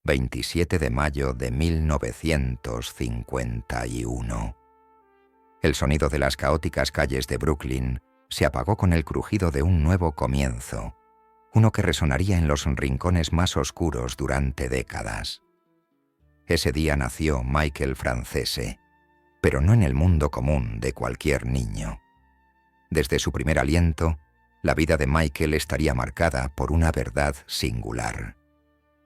27 de mayo de 1951. El sonido de las caóticas calles de Brooklyn se apagó con el crujido de un nuevo comienzo, uno que resonaría en los rincones más oscuros durante décadas. Ese día nació Michael Francese, pero no en el mundo común de cualquier niño. Desde su primer aliento, la vida de Michael estaría marcada por una verdad singular,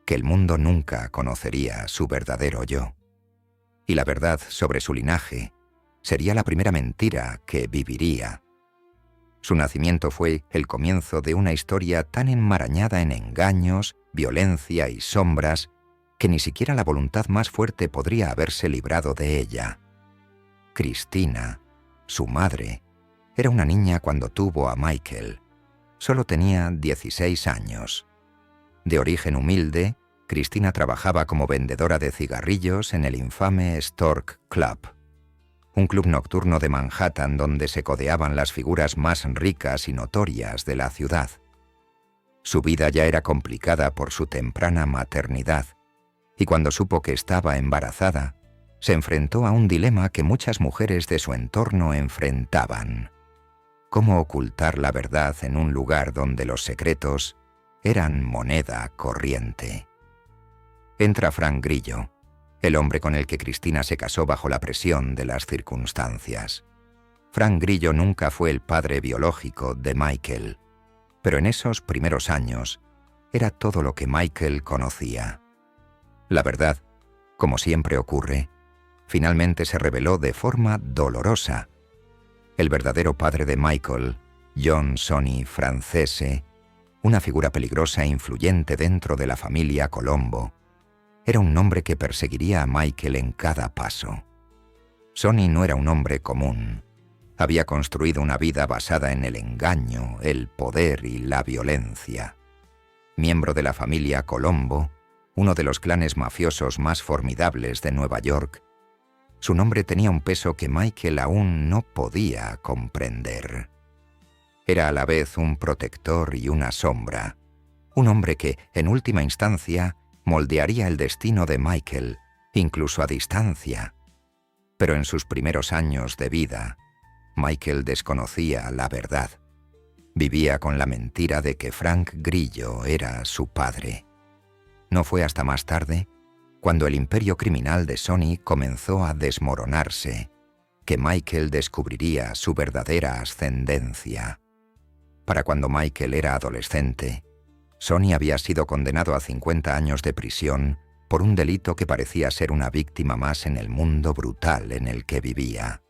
que el mundo nunca conocería su verdadero yo. Y la verdad sobre su linaje sería la primera mentira que viviría. Su nacimiento fue el comienzo de una historia tan enmarañada en engaños, violencia y sombras que ni siquiera la voluntad más fuerte podría haberse librado de ella. Cristina, su madre, era una niña cuando tuvo a Michael. Solo tenía 16 años. De origen humilde, Cristina trabajaba como vendedora de cigarrillos en el infame Stork Club, un club nocturno de Manhattan donde se codeaban las figuras más ricas y notorias de la ciudad. Su vida ya era complicada por su temprana maternidad, y cuando supo que estaba embarazada, se enfrentó a un dilema que muchas mujeres de su entorno enfrentaban: cómo ocultar la verdad en un lugar donde los secretos eran moneda corriente. Entra Frank Grillo, el hombre con el que Cristina se casó bajo la presión de las circunstancias. Frank Grillo nunca fue el padre biológico de Michael, pero en esos primeros años era todo lo que Michael conocía. La verdad, como siempre ocurre, finalmente se reveló de forma dolorosa. El verdadero padre de Michael, John Sonny Francese, una figura peligrosa e influyente dentro de la familia Colombo, era un hombre que perseguiría a Michael en cada paso. Sonny no era un hombre común. Había construido una vida basada en el engaño, el poder y la violencia. Miembro de la familia Colombo, uno de los clanes mafiosos más formidables de Nueva York, su nombre tenía un peso que Michael aún no podía comprender. Era a la vez un protector y una sombra, un hombre que, en última instancia, moldearía el destino de Michael, incluso a distancia. Pero en sus primeros años de vida, Michael desconocía la verdad. Vivía con la mentira de que Frank Grillo era su padre. No fue hasta más tarde, cuando el imperio criminal de Sonny comenzó a desmoronarse, que Michael descubriría su verdadera ascendencia. Para cuando Michael era adolescente, Sonny había sido condenado a 50 años de prisión por un delito que parecía ser una víctima más en el mundo brutal en el que vivía.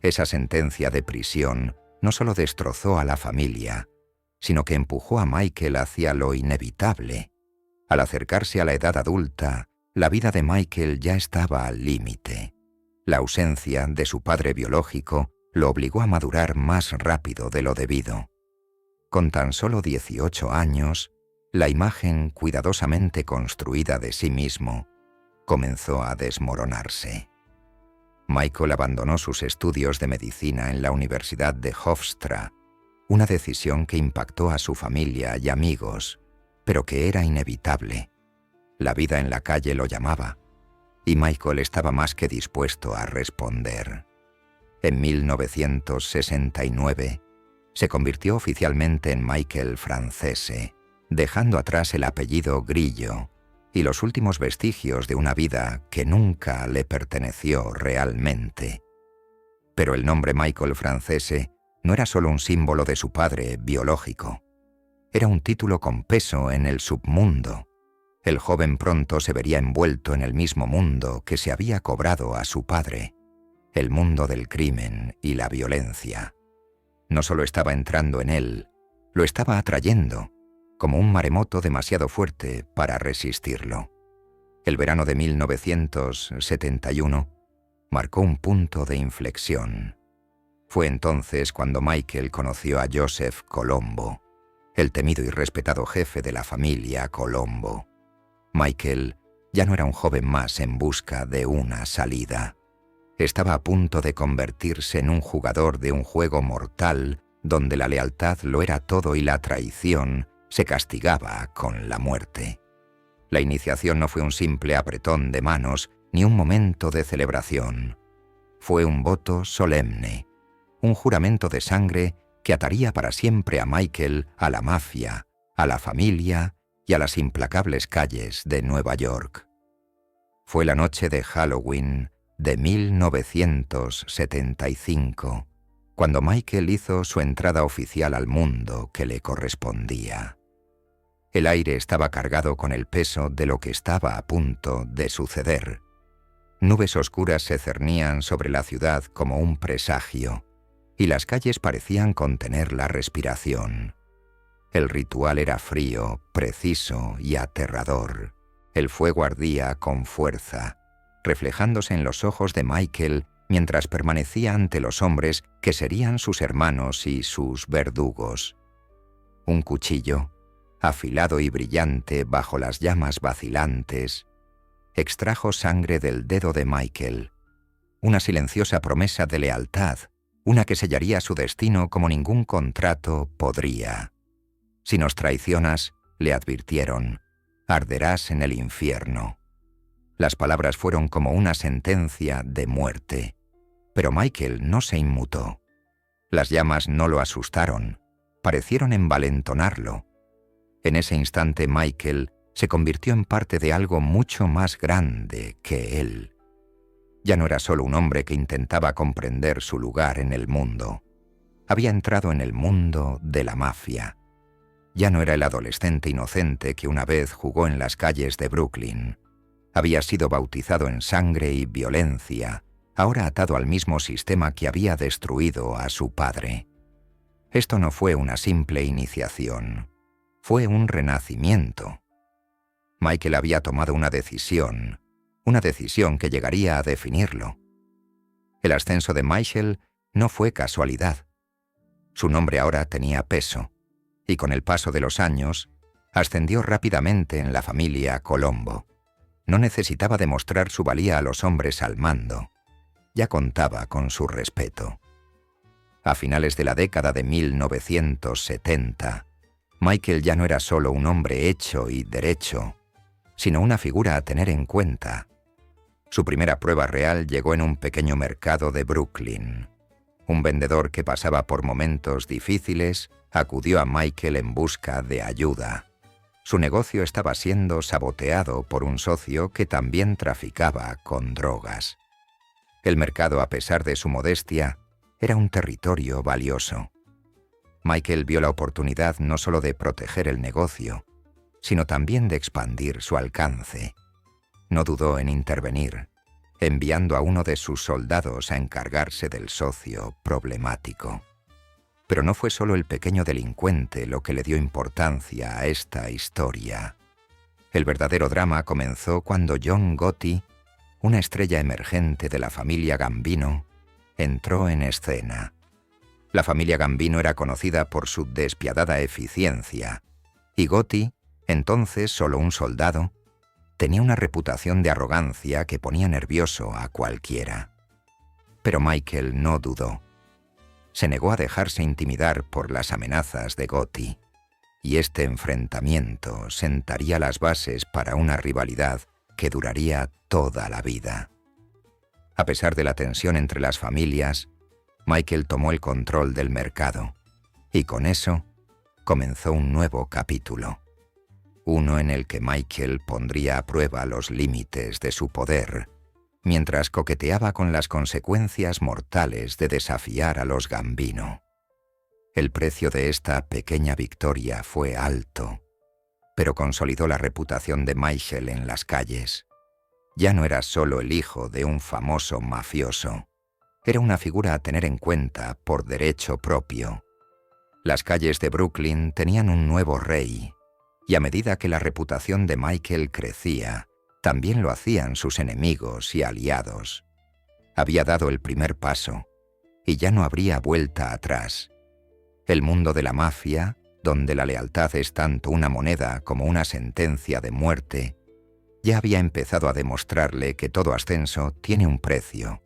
Esa sentencia de prisión no solo destrozó a la familia, sino que empujó a Michael hacia lo inevitable. Al acercarse a la edad adulta, la vida de Michael ya estaba al límite. La ausencia de su padre biológico lo obligó a madurar más rápido de lo debido. Con tan solo 18 años, la imagen cuidadosamente construida de sí mismo comenzó a desmoronarse. Michael abandonó sus estudios de medicina en la Universidad de Hofstra, una decisión que impactó a su familia y amigos, pero que era inevitable. La vida en la calle lo llamaba, y Michael estaba más que dispuesto a responder. En 1969, se convirtió oficialmente en Michael Francese, dejando atrás el apellido Grillo y los últimos vestigios de una vida que nunca le perteneció realmente. Pero el nombre Michael Francese no era solo un símbolo de su padre biológico. Era un título con peso en el submundo. El joven pronto se vería envuelto en el mismo mundo que se había cobrado a su padre, el mundo del crimen y la violencia. No solo estaba entrando en él, lo estaba atrayendo, como un maremoto demasiado fuerte para resistirlo. El verano de 1971 marcó un punto de inflexión. Fue entonces cuando Michael conoció a Joseph Colombo, el temido y respetado jefe de la familia Colombo. Michael ya no era un joven más en busca de una salida. Estaba a punto de convertirse en un jugador de un juego mortal donde la lealtad lo era todo y la traición se castigaba con la muerte. La iniciación no fue un simple apretón de manos ni un momento de celebración. Fue un voto solemne, un juramento de sangre que ataría para siempre a Michael a la mafia, a la familia y a las implacables calles de Nueva York. Fue la noche de Halloween de 1975, cuando Michael hizo su entrada oficial al mundo que le correspondía. El aire estaba cargado con el peso de lo que estaba a punto de suceder. Nubes oscuras se cernían sobre la ciudad como un presagio, y las calles parecían contener la respiración. El ritual era frío, preciso y aterrador. El fuego ardía con fuerza, reflejándose en los ojos de Michael mientras permanecía ante los hombres que serían sus hermanos y sus verdugos. Un cuchillo, afilado y brillante bajo las llamas vacilantes, extrajo sangre del dedo de Michael, una silenciosa promesa de lealtad, una que sellaría su destino como ningún contrato podría. Si nos traicionas, le advirtieron, arderás en el infierno. Las palabras fueron como una sentencia de muerte, pero Michael no se inmutó. Las llamas no lo asustaron, parecieron envalentonarlo. En ese instante Michael se convirtió en parte de algo mucho más grande que él. Ya no era solo un hombre que intentaba comprender su lugar en el mundo. Había entrado en el mundo de la mafia. Ya no era el adolescente inocente que una vez jugó en las calles de Brooklyn. Había sido bautizado en sangre y violencia, ahora atado al mismo sistema que había destruido a su padre. Esto no fue una simple iniciación. Fue un renacimiento. Michael había tomado una decisión que llegaría a definirlo. El ascenso de Michael no fue casualidad. Su nombre ahora tenía peso, y con el paso de los años, ascendió rápidamente en la familia Colombo. No necesitaba demostrar su valía a los hombres al mando. Ya contaba con su respeto. A finales de la década de 1970, Michael ya no era solo un hombre hecho y derecho, sino una figura a tener en cuenta. Su primera prueba real llegó en un pequeño mercado de Brooklyn. Un vendedor que pasaba por momentos difíciles acudió a Michael en busca de ayuda. Su negocio estaba siendo saboteado por un socio que también traficaba con drogas. El mercado, a pesar de su modestia, era un territorio valioso. Michael vio la oportunidad no solo de proteger el negocio, sino también de expandir su alcance. No dudó en intervenir, enviando a uno de sus soldados a encargarse del socio problemático. Pero no fue solo el pequeño delincuente lo que le dio importancia a esta historia. El verdadero drama comenzó cuando John Gotti, una estrella emergente de la familia Gambino, entró en escena. La familia Gambino era conocida por su despiadada eficiencia, y Gotti, entonces solo un soldado, tenía una reputación de arrogancia que ponía nervioso a cualquiera. Pero Michael no dudó. Se negó a dejarse intimidar por las amenazas de Gotti, y este enfrentamiento sentaría las bases para una rivalidad que duraría toda la vida. A pesar de la tensión entre las familias, Michael tomó el control del mercado, y con eso comenzó un nuevo capítulo. Uno en el que Michael pondría a prueba los límites de su poder, mientras coqueteaba con las consecuencias mortales de desafiar a los Gambino. El precio de esta pequeña victoria fue alto, pero consolidó la reputación de Michael en las calles. Ya no era solo el hijo de un famoso mafioso, era una figura a tener en cuenta por derecho propio. Las calles de Brooklyn tenían un nuevo rey, y a medida que la reputación de Michael crecía, también lo hacían sus enemigos y aliados. Había dado el primer paso, y ya no habría vuelta atrás. El mundo de la mafia, donde la lealtad es tanto una moneda como una sentencia de muerte, ya había empezado a demostrarle que todo ascenso tiene un precio.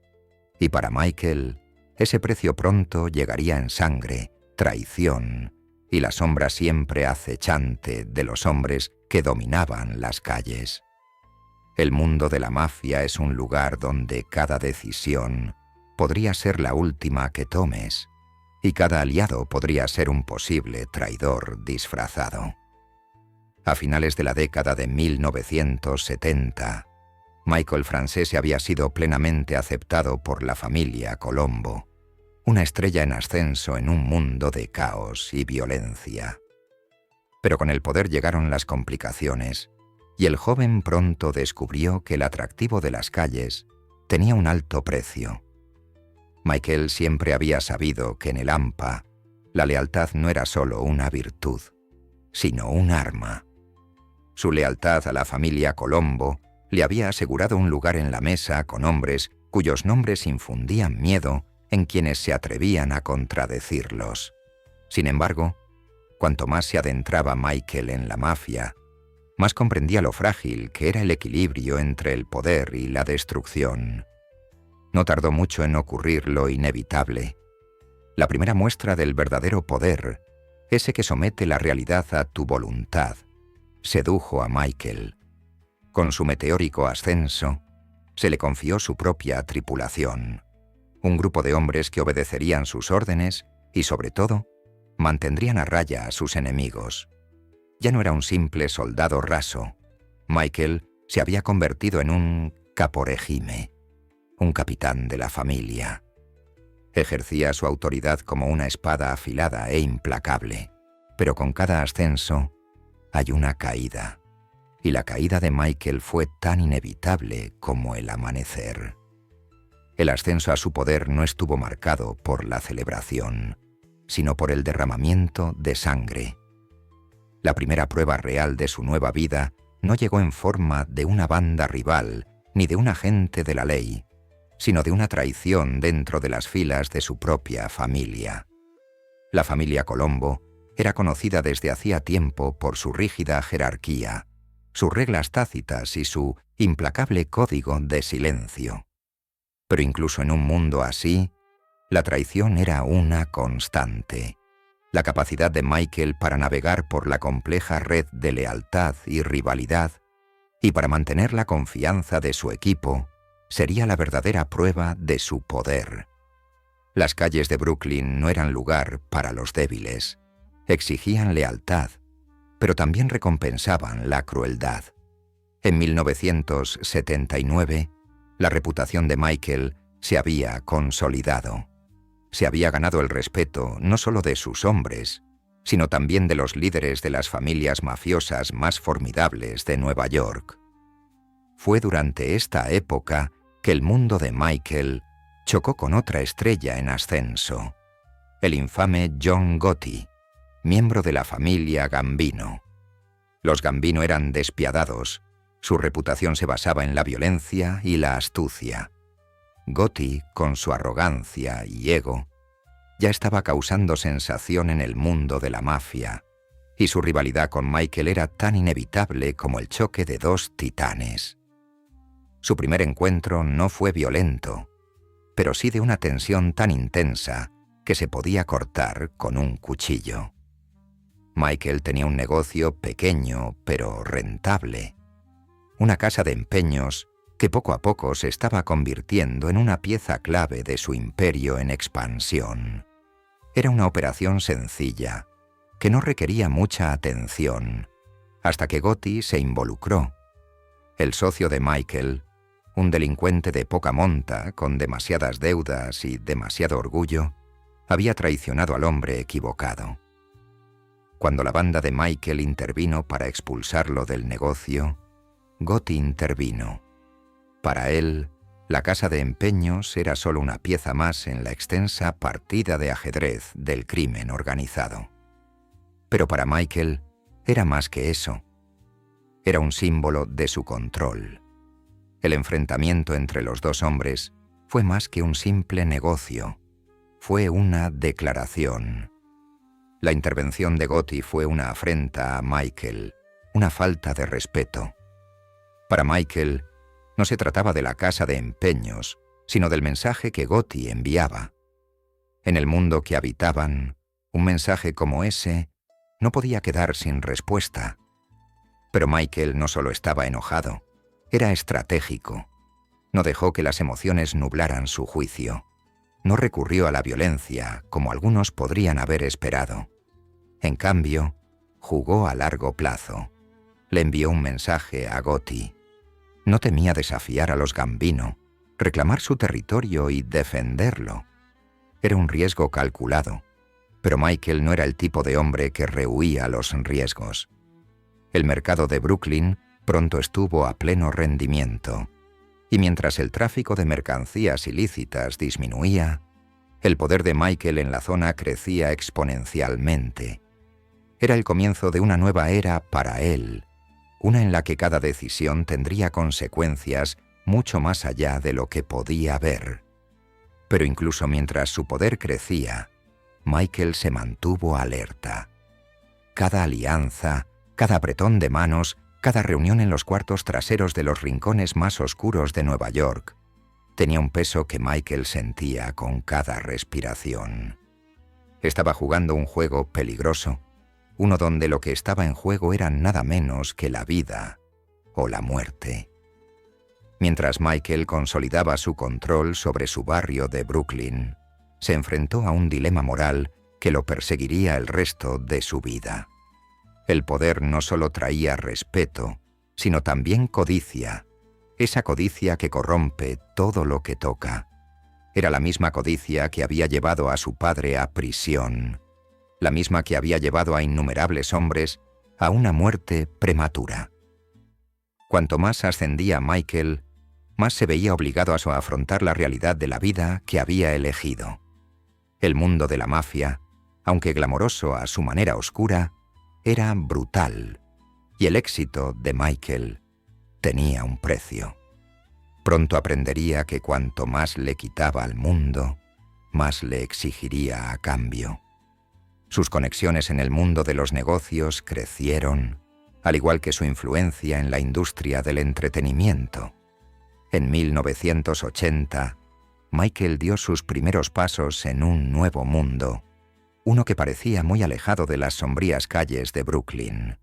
Y para Michael, ese precio pronto llegaría en sangre, traición y la sombra siempre acechante de los hombres que dominaban las calles. El mundo de la mafia es un lugar donde cada decisión podría ser la última que tomes, y cada aliado podría ser un posible traidor disfrazado. A finales de la década de 1970, Michael Franzese había sido plenamente aceptado por la familia Colombo, una estrella en ascenso en un mundo de caos y violencia. Pero con el poder llegaron las complicaciones, y el joven pronto descubrió que el atractivo de las calles tenía un alto precio. Michael siempre había sabido que en el AMPA la lealtad no era solo una virtud, sino un arma. Su lealtad a la familia Colombo le había asegurado un lugar en la mesa con hombres cuyos nombres infundían miedo en quienes se atrevían a contradecirlos. Sin embargo, cuanto más se adentraba Michael en la mafia, más comprendía lo frágil que era el equilibrio entre el poder y la destrucción. No tardó mucho en ocurrir lo inevitable. La primera muestra del verdadero poder, ese que somete la realidad a tu voluntad, sedujo a Michael. Con su meteórico ascenso, se le confió su propia tripulación, un grupo de hombres que obedecerían sus órdenes y, sobre todo, mantendrían a raya a sus enemigos. Ya no era un simple soldado raso. Michael se había convertido en un caporegime, un capitán de la familia. Ejercía su autoridad como una espada afilada e implacable, pero con cada ascenso hay una caída, y la caída de Michael fue tan inevitable como el amanecer. El ascenso a su poder no estuvo marcado por la celebración, sino por el derramamiento de sangre. La primera prueba real de su nueva vida no llegó en forma de una banda rival ni de un agente de la ley, sino de una traición dentro de las filas de su propia familia. La familia Colombo era conocida desde hacía tiempo por su rígida jerarquía, sus reglas tácitas y su implacable código de silencio. Pero incluso en un mundo así, la traición era una constante. La capacidad de Michael para navegar por la compleja red de lealtad y rivalidad, y para mantener la confianza de su equipo, sería la verdadera prueba de su poder. Las calles de Brooklyn no eran lugar para los débiles. Exigían lealtad, pero también recompensaban la crueldad. En 1979, la reputación de Michael se había consolidado. Se había ganado el respeto no solo de sus hombres, sino también de los líderes de las familias mafiosas más formidables de Nueva York. Fue durante esta época que el mundo de Michael chocó con otra estrella en ascenso, el infame John Gotti, miembro de la familia Gambino. Los Gambino eran despiadados, su reputación se basaba en la violencia y la astucia. Gotti, con su arrogancia y ego, ya estaba causando sensación en el mundo de la mafia, y su rivalidad con Michael era tan inevitable como el choque de dos titanes. Su primer encuentro no fue violento, pero sí de una tensión tan intensa que se podía cortar con un cuchillo. Michael tenía un negocio pequeño pero rentable, una casa de empeños que poco a poco se estaba convirtiendo en una pieza clave de su imperio en expansión. Era una operación sencilla, que no requería mucha atención, hasta que Gotti se involucró. El socio de Michael, un delincuente de poca monta, con demasiadas deudas y demasiado orgullo, había traicionado al hombre equivocado. Cuando la banda de Michael intervino para expulsarlo del negocio, Gotti intervino. Para él, la casa de empeños era solo una pieza más en la extensa partida de ajedrez del crimen organizado. Pero para Michael era más que eso. Era un símbolo de su control. El enfrentamiento entre los dos hombres fue más que un simple negocio. Fue una declaración. La intervención de Gotti fue una afrenta a Michael, una falta de respeto. Para Michael, no se trataba de la casa de empeños, sino del mensaje que Gotti enviaba. En el mundo que habitaban, un mensaje como ese no podía quedar sin respuesta. Pero Michael no solo estaba enojado, era estratégico. No dejó que las emociones nublaran su juicio. No recurrió a la violencia, como algunos podrían haber esperado. En cambio, jugó a largo plazo. Le envió un mensaje a Gotti. No temía desafiar a los Gambino, reclamar su territorio y defenderlo. Era un riesgo calculado, pero Michael no era el tipo de hombre que rehuía los riesgos. El mercado de Brooklyn pronto estuvo a pleno rendimiento, y mientras el tráfico de mercancías ilícitas disminuía, el poder de Michael en la zona crecía exponencialmente. Era el comienzo de una nueva era para él, una en la que cada decisión tendría consecuencias mucho más allá de lo que podía ver. Pero incluso mientras su poder crecía, Michael se mantuvo alerta. Cada alianza, cada apretón de manos, cada reunión en los cuartos traseros de los rincones más oscuros de Nueva York tenía un peso que Michael sentía con cada respiración. Estaba jugando un juego peligroso, uno donde lo que estaba en juego era nada menos que la vida o la muerte. Mientras Michael consolidaba su control sobre su barrio de Brooklyn, se enfrentó a un dilema moral que lo perseguiría el resto de su vida. El poder no solo traía respeto, sino también codicia, esa codicia que corrompe todo lo que toca. Era la misma codicia que había llevado a su padre a prisión, la misma que había llevado a innumerables hombres a una muerte prematura. Cuanto más ascendía Michael, más se veía obligado a afrontar la realidad de la vida que había elegido. El mundo de la mafia, aunque glamoroso a su manera oscura, era brutal, y el éxito de Michael tenía un precio. Pronto aprendería que cuanto más le quitaba al mundo, más le exigiría a cambio. Sus conexiones en el mundo de los negocios crecieron, al igual que su influencia en la industria del entretenimiento. En 1980, Michael dio sus primeros pasos en un nuevo mundo, uno que parecía muy alejado de las sombrías calles de Brooklyn.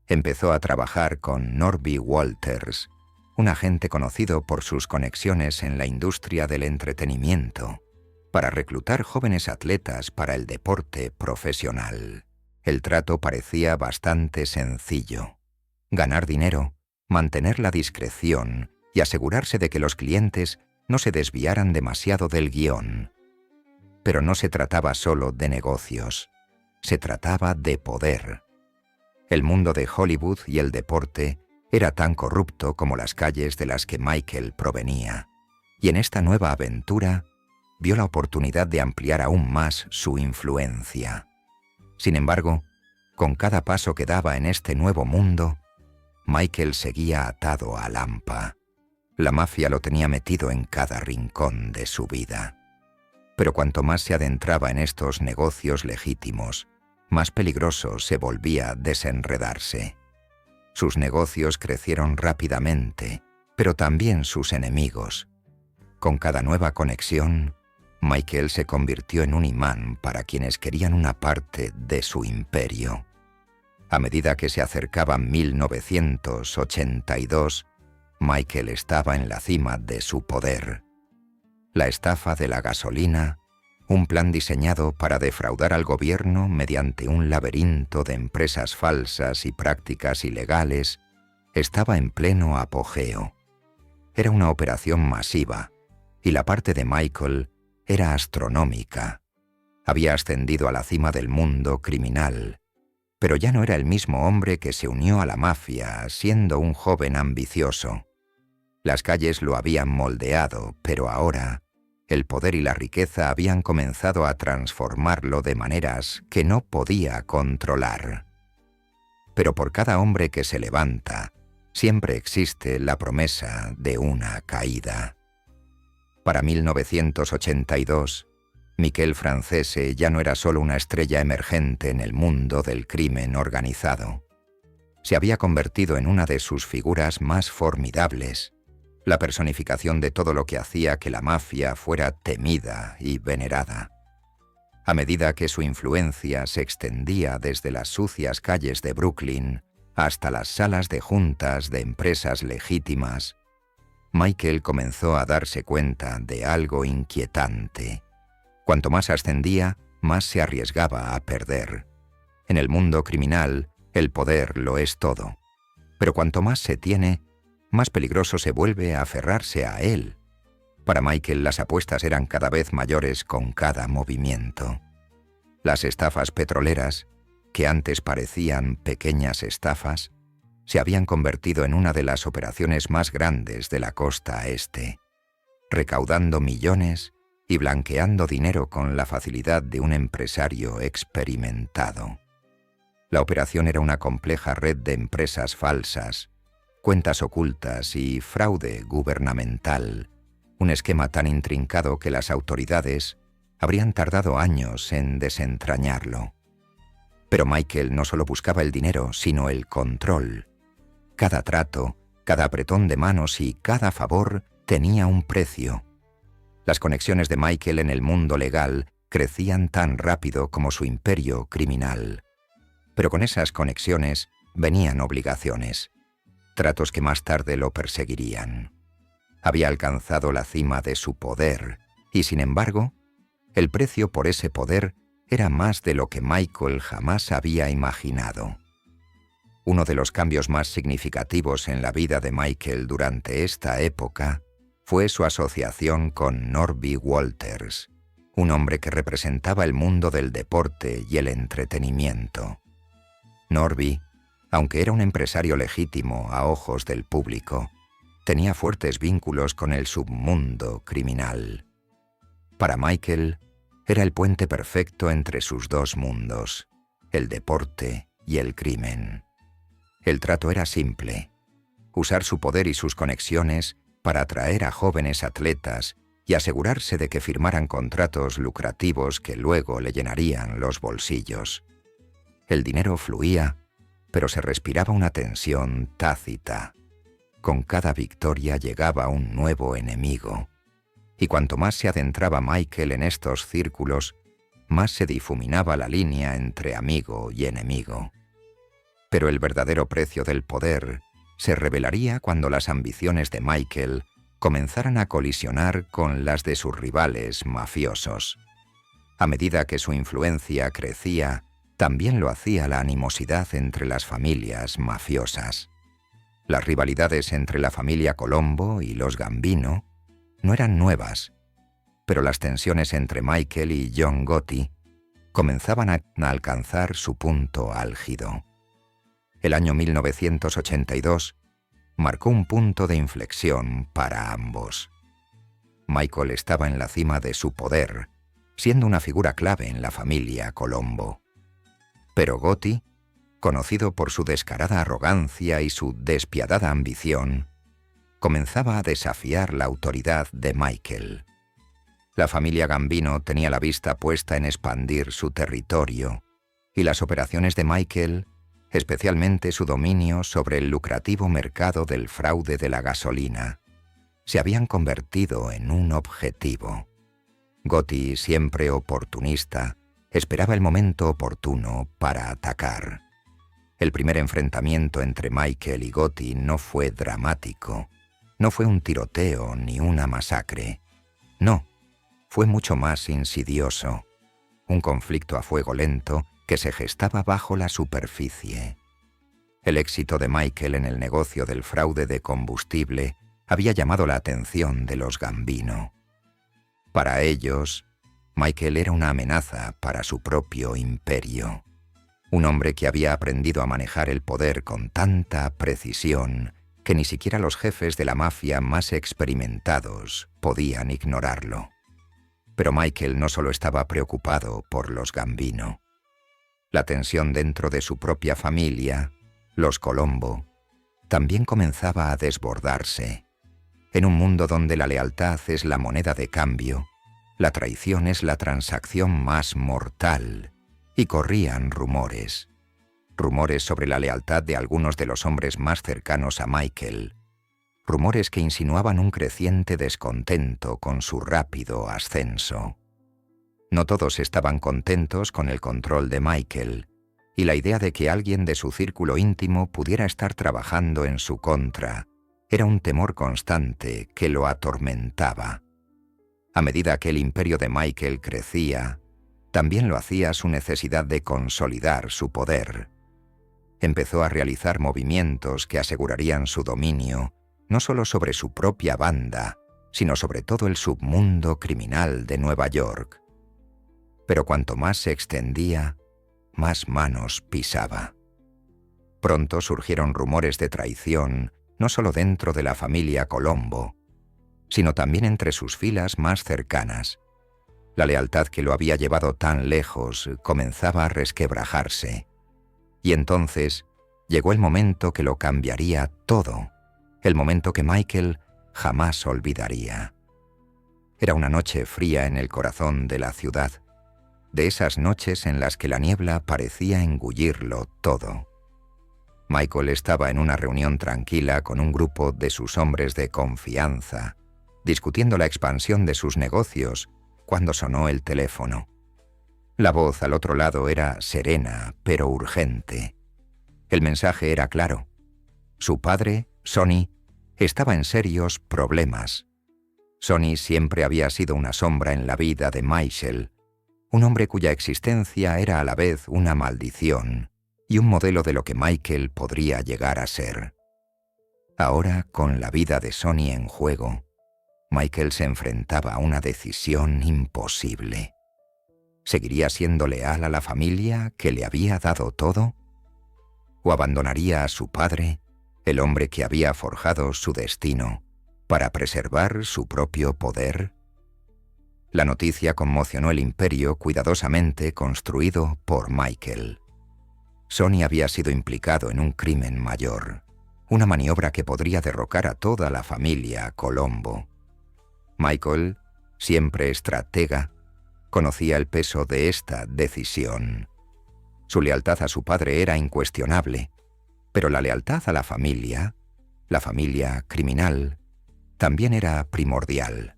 Empezó a trabajar con Norby Walters, un agente conocido por sus conexiones en la industria del entretenimiento, para reclutar jóvenes atletas para el deporte profesional. El trato parecía bastante sencillo: ganar dinero, mantener la discreción y asegurarse de que los clientes no se desviaran demasiado del guión. Pero no se trataba solo de negocios, se trataba de poder. El mundo de Hollywood y el deporte era tan corrupto como las calles de las que Michael provenía, y en esta nueva aventura vio la oportunidad de ampliar aún más su influencia. Sin embargo, con cada paso que daba en este nuevo mundo, Michael seguía atado a Lampa. La mafia lo tenía metido en cada rincón de su vida. Pero cuanto más se adentraba en estos negocios legítimos, más peligroso se volvía desenredarse. Sus negocios crecieron rápidamente, pero también sus enemigos. Con cada nueva conexión, Michael se convirtió en un imán para quienes querían una parte de su imperio. A medida que se acercaba 1982, Michael estaba en la cima de su poder. La estafa de la gasolina, un plan diseñado para defraudar al gobierno mediante un laberinto de empresas falsas y prácticas ilegales, estaba en pleno apogeo. Era una operación masiva, y la parte de Michael era astronómica. Había ascendido a la cima del mundo criminal, pero ya no era el mismo hombre que se unió a la mafia siendo un joven ambicioso. Las calles lo habían moldeado, pero ahora el poder y la riqueza habían comenzado a transformarlo de maneras que no podía controlar. Pero por cada hombre que se levanta, siempre existe la promesa de una caída. Para 1982, Miquel Francese ya no era solo una estrella emergente en el mundo del crimen organizado. Se había convertido en una de sus figuras más formidables, la personificación de todo lo que hacía que la mafia fuera temida y venerada. A medida que su influencia se extendía desde las sucias calles de Brooklyn hasta las salas de juntas de empresas legítimas, Michael comenzó a darse cuenta de algo inquietante. Cuanto más ascendía, más se arriesgaba a perder. En el mundo criminal, el poder lo es todo. Pero cuanto más se tiene, más peligroso se vuelve aferrarse a él. Para Michael, las apuestas eran cada vez mayores con cada movimiento. Las estafas petroleras, que antes parecían pequeñas estafas, se habían convertido en una de las operaciones más grandes de la costa este, recaudando millones y blanqueando dinero con la facilidad de un empresario experimentado. La operación era una compleja red de empresas falsas, cuentas ocultas y fraude gubernamental, un esquema tan intrincado que las autoridades habrían tardado años en desentrañarlo. Pero Michael no solo buscaba el dinero, sino el control. Cada trato, cada apretón de manos y cada favor tenía un precio. Las conexiones de Michael en el mundo legal crecían tan rápido como su imperio criminal. Pero con esas conexiones venían obligaciones, tratos que más tarde lo perseguirían. Había alcanzado la cima de su poder y, sin embargo, el precio por ese poder era más de lo que Michael jamás había imaginado. Uno de los cambios más significativos en la vida de Michael durante esta época fue su asociación con Norby Walters, un hombre que representaba el mundo del deporte y el entretenimiento. Norby, aunque era un empresario legítimo a ojos del público, tenía fuertes vínculos con el submundo criminal. Para Michael, era el puente perfecto entre sus dos mundos, el deporte y el crimen. El trato era simple: usar su poder y sus conexiones para atraer a jóvenes atletas y asegurarse de que firmaran contratos lucrativos que luego le llenarían los bolsillos. El dinero fluía, pero se respiraba una tensión tácita. Con cada victoria llegaba un nuevo enemigo, y cuanto más se adentraba Michael en estos círculos, más se difuminaba la línea entre amigo y enemigo. Pero el verdadero precio del poder se revelaría cuando las ambiciones de Michael comenzaran a colisionar con las de sus rivales mafiosos. A medida que su influencia crecía, también lo hacía la animosidad entre las familias mafiosas. Las rivalidades entre la familia Colombo y los Gambino no eran nuevas, pero las tensiones entre Michael y John Gotti comenzaban a alcanzar su punto álgido. El año 1982 marcó un punto de inflexión para ambos. Michael estaba en la cima de su poder, siendo una figura clave en la familia Colombo. Pero Gotti, conocido por su descarada arrogancia y su despiadada ambición, comenzaba a desafiar la autoridad de Michael. La familia Gambino tenía la vista puesta en expandir su territorio, y las operaciones de Michael, especialmente su dominio sobre el lucrativo mercado del fraude de la gasolina, se habían convertido en un objetivo. Gotti, siempre oportunista, esperaba el momento oportuno para atacar. El primer enfrentamiento entre Michael y Gotti no fue dramático, no fue un tiroteo ni una masacre. No, fue mucho más insidioso, un conflicto a fuego lento que se gestaba bajo la superficie. El éxito de Michael en el negocio del fraude de combustible había llamado la atención de los Gambino. Para ellos, Michael era una amenaza para su propio imperio. Un hombre que había aprendido a manejar el poder con tanta precisión que ni siquiera los jefes de la mafia más experimentados podían ignorarlo. Pero Michael no solo estaba preocupado por los Gambino. La tensión dentro de su propia familia, los Colombo, también comenzaba a desbordarse. En un mundo donde la lealtad es la moneda de cambio, la traición es la transacción más mortal, y corrían rumores sobre la lealtad de algunos de los hombres más cercanos a Michael, rumores que insinuaban un creciente descontento con su rápido ascenso. No todos estaban contentos con el control de Michael, y la idea de que alguien de su círculo íntimo pudiera estar trabajando en su contra era un temor constante que lo atormentaba. A medida que el imperio de Michael crecía, también lo hacía su necesidad de consolidar su poder. Empezó a realizar movimientos que asegurarían su dominio, no solo sobre su propia banda, sino sobre todo el submundo criminal de Nueva York. Pero cuanto más se extendía, más manos pisaba. Pronto surgieron rumores de traición, no solo dentro de la familia Colombo, sino también entre sus filas más cercanas. La lealtad que lo había llevado tan lejos comenzaba a resquebrajarse. Y entonces llegó el momento que lo cambiaría todo, el momento que Michael jamás olvidaría. Era una noche fría en el corazón de la ciudad, de esas noches en las que la niebla parecía engullirlo todo. Michael estaba en una reunión tranquila con un grupo de sus hombres de confianza, discutiendo la expansión de sus negocios, cuando sonó el teléfono. La voz al otro lado era serena, pero urgente. El mensaje era claro. Su padre, Sonny, estaba en serios problemas. Sonny siempre había sido una sombra en la vida de Michael, un hombre cuya existencia era a la vez una maldición y un modelo de lo que Michael podría llegar a ser. Ahora, con la vida de Sonny en juego, Michael se enfrentaba a una decisión imposible. ¿Seguiría siendo leal a la familia que le había dado todo? ¿O abandonaría a su padre, el hombre que había forjado su destino, para preservar su propio poder? La noticia conmocionó el imperio cuidadosamente construido por Michael. Sonny había sido implicado en un crimen mayor, una maniobra que podría derrocar a toda la familia Colombo. Michael, siempre estratega, conocía el peso de esta decisión. Su lealtad a su padre era incuestionable, pero la lealtad a la familia criminal, también era primordial.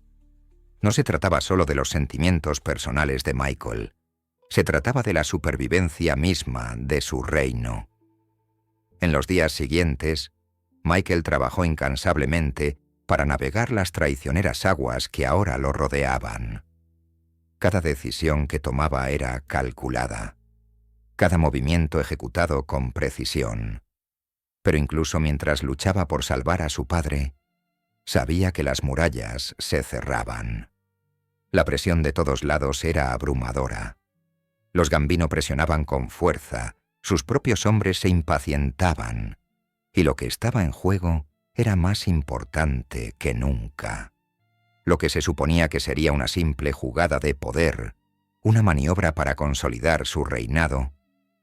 No se trataba solo de los sentimientos personales de Michael, se trataba de la supervivencia misma de su reino. En los días siguientes, Michael trabajó incansablemente para navegar las traicioneras aguas que ahora lo rodeaban. Cada decisión que tomaba era calculada, cada movimiento ejecutado con precisión. Pero incluso mientras luchaba por salvar a su padre, sabía que las murallas se cerraban. La presión de todos lados era abrumadora. Los Gambino presionaban con fuerza, sus propios hombres se impacientaban, y lo que estaba en juego era más importante que nunca. Lo que se suponía que sería una simple jugada de poder, una maniobra para consolidar su reinado,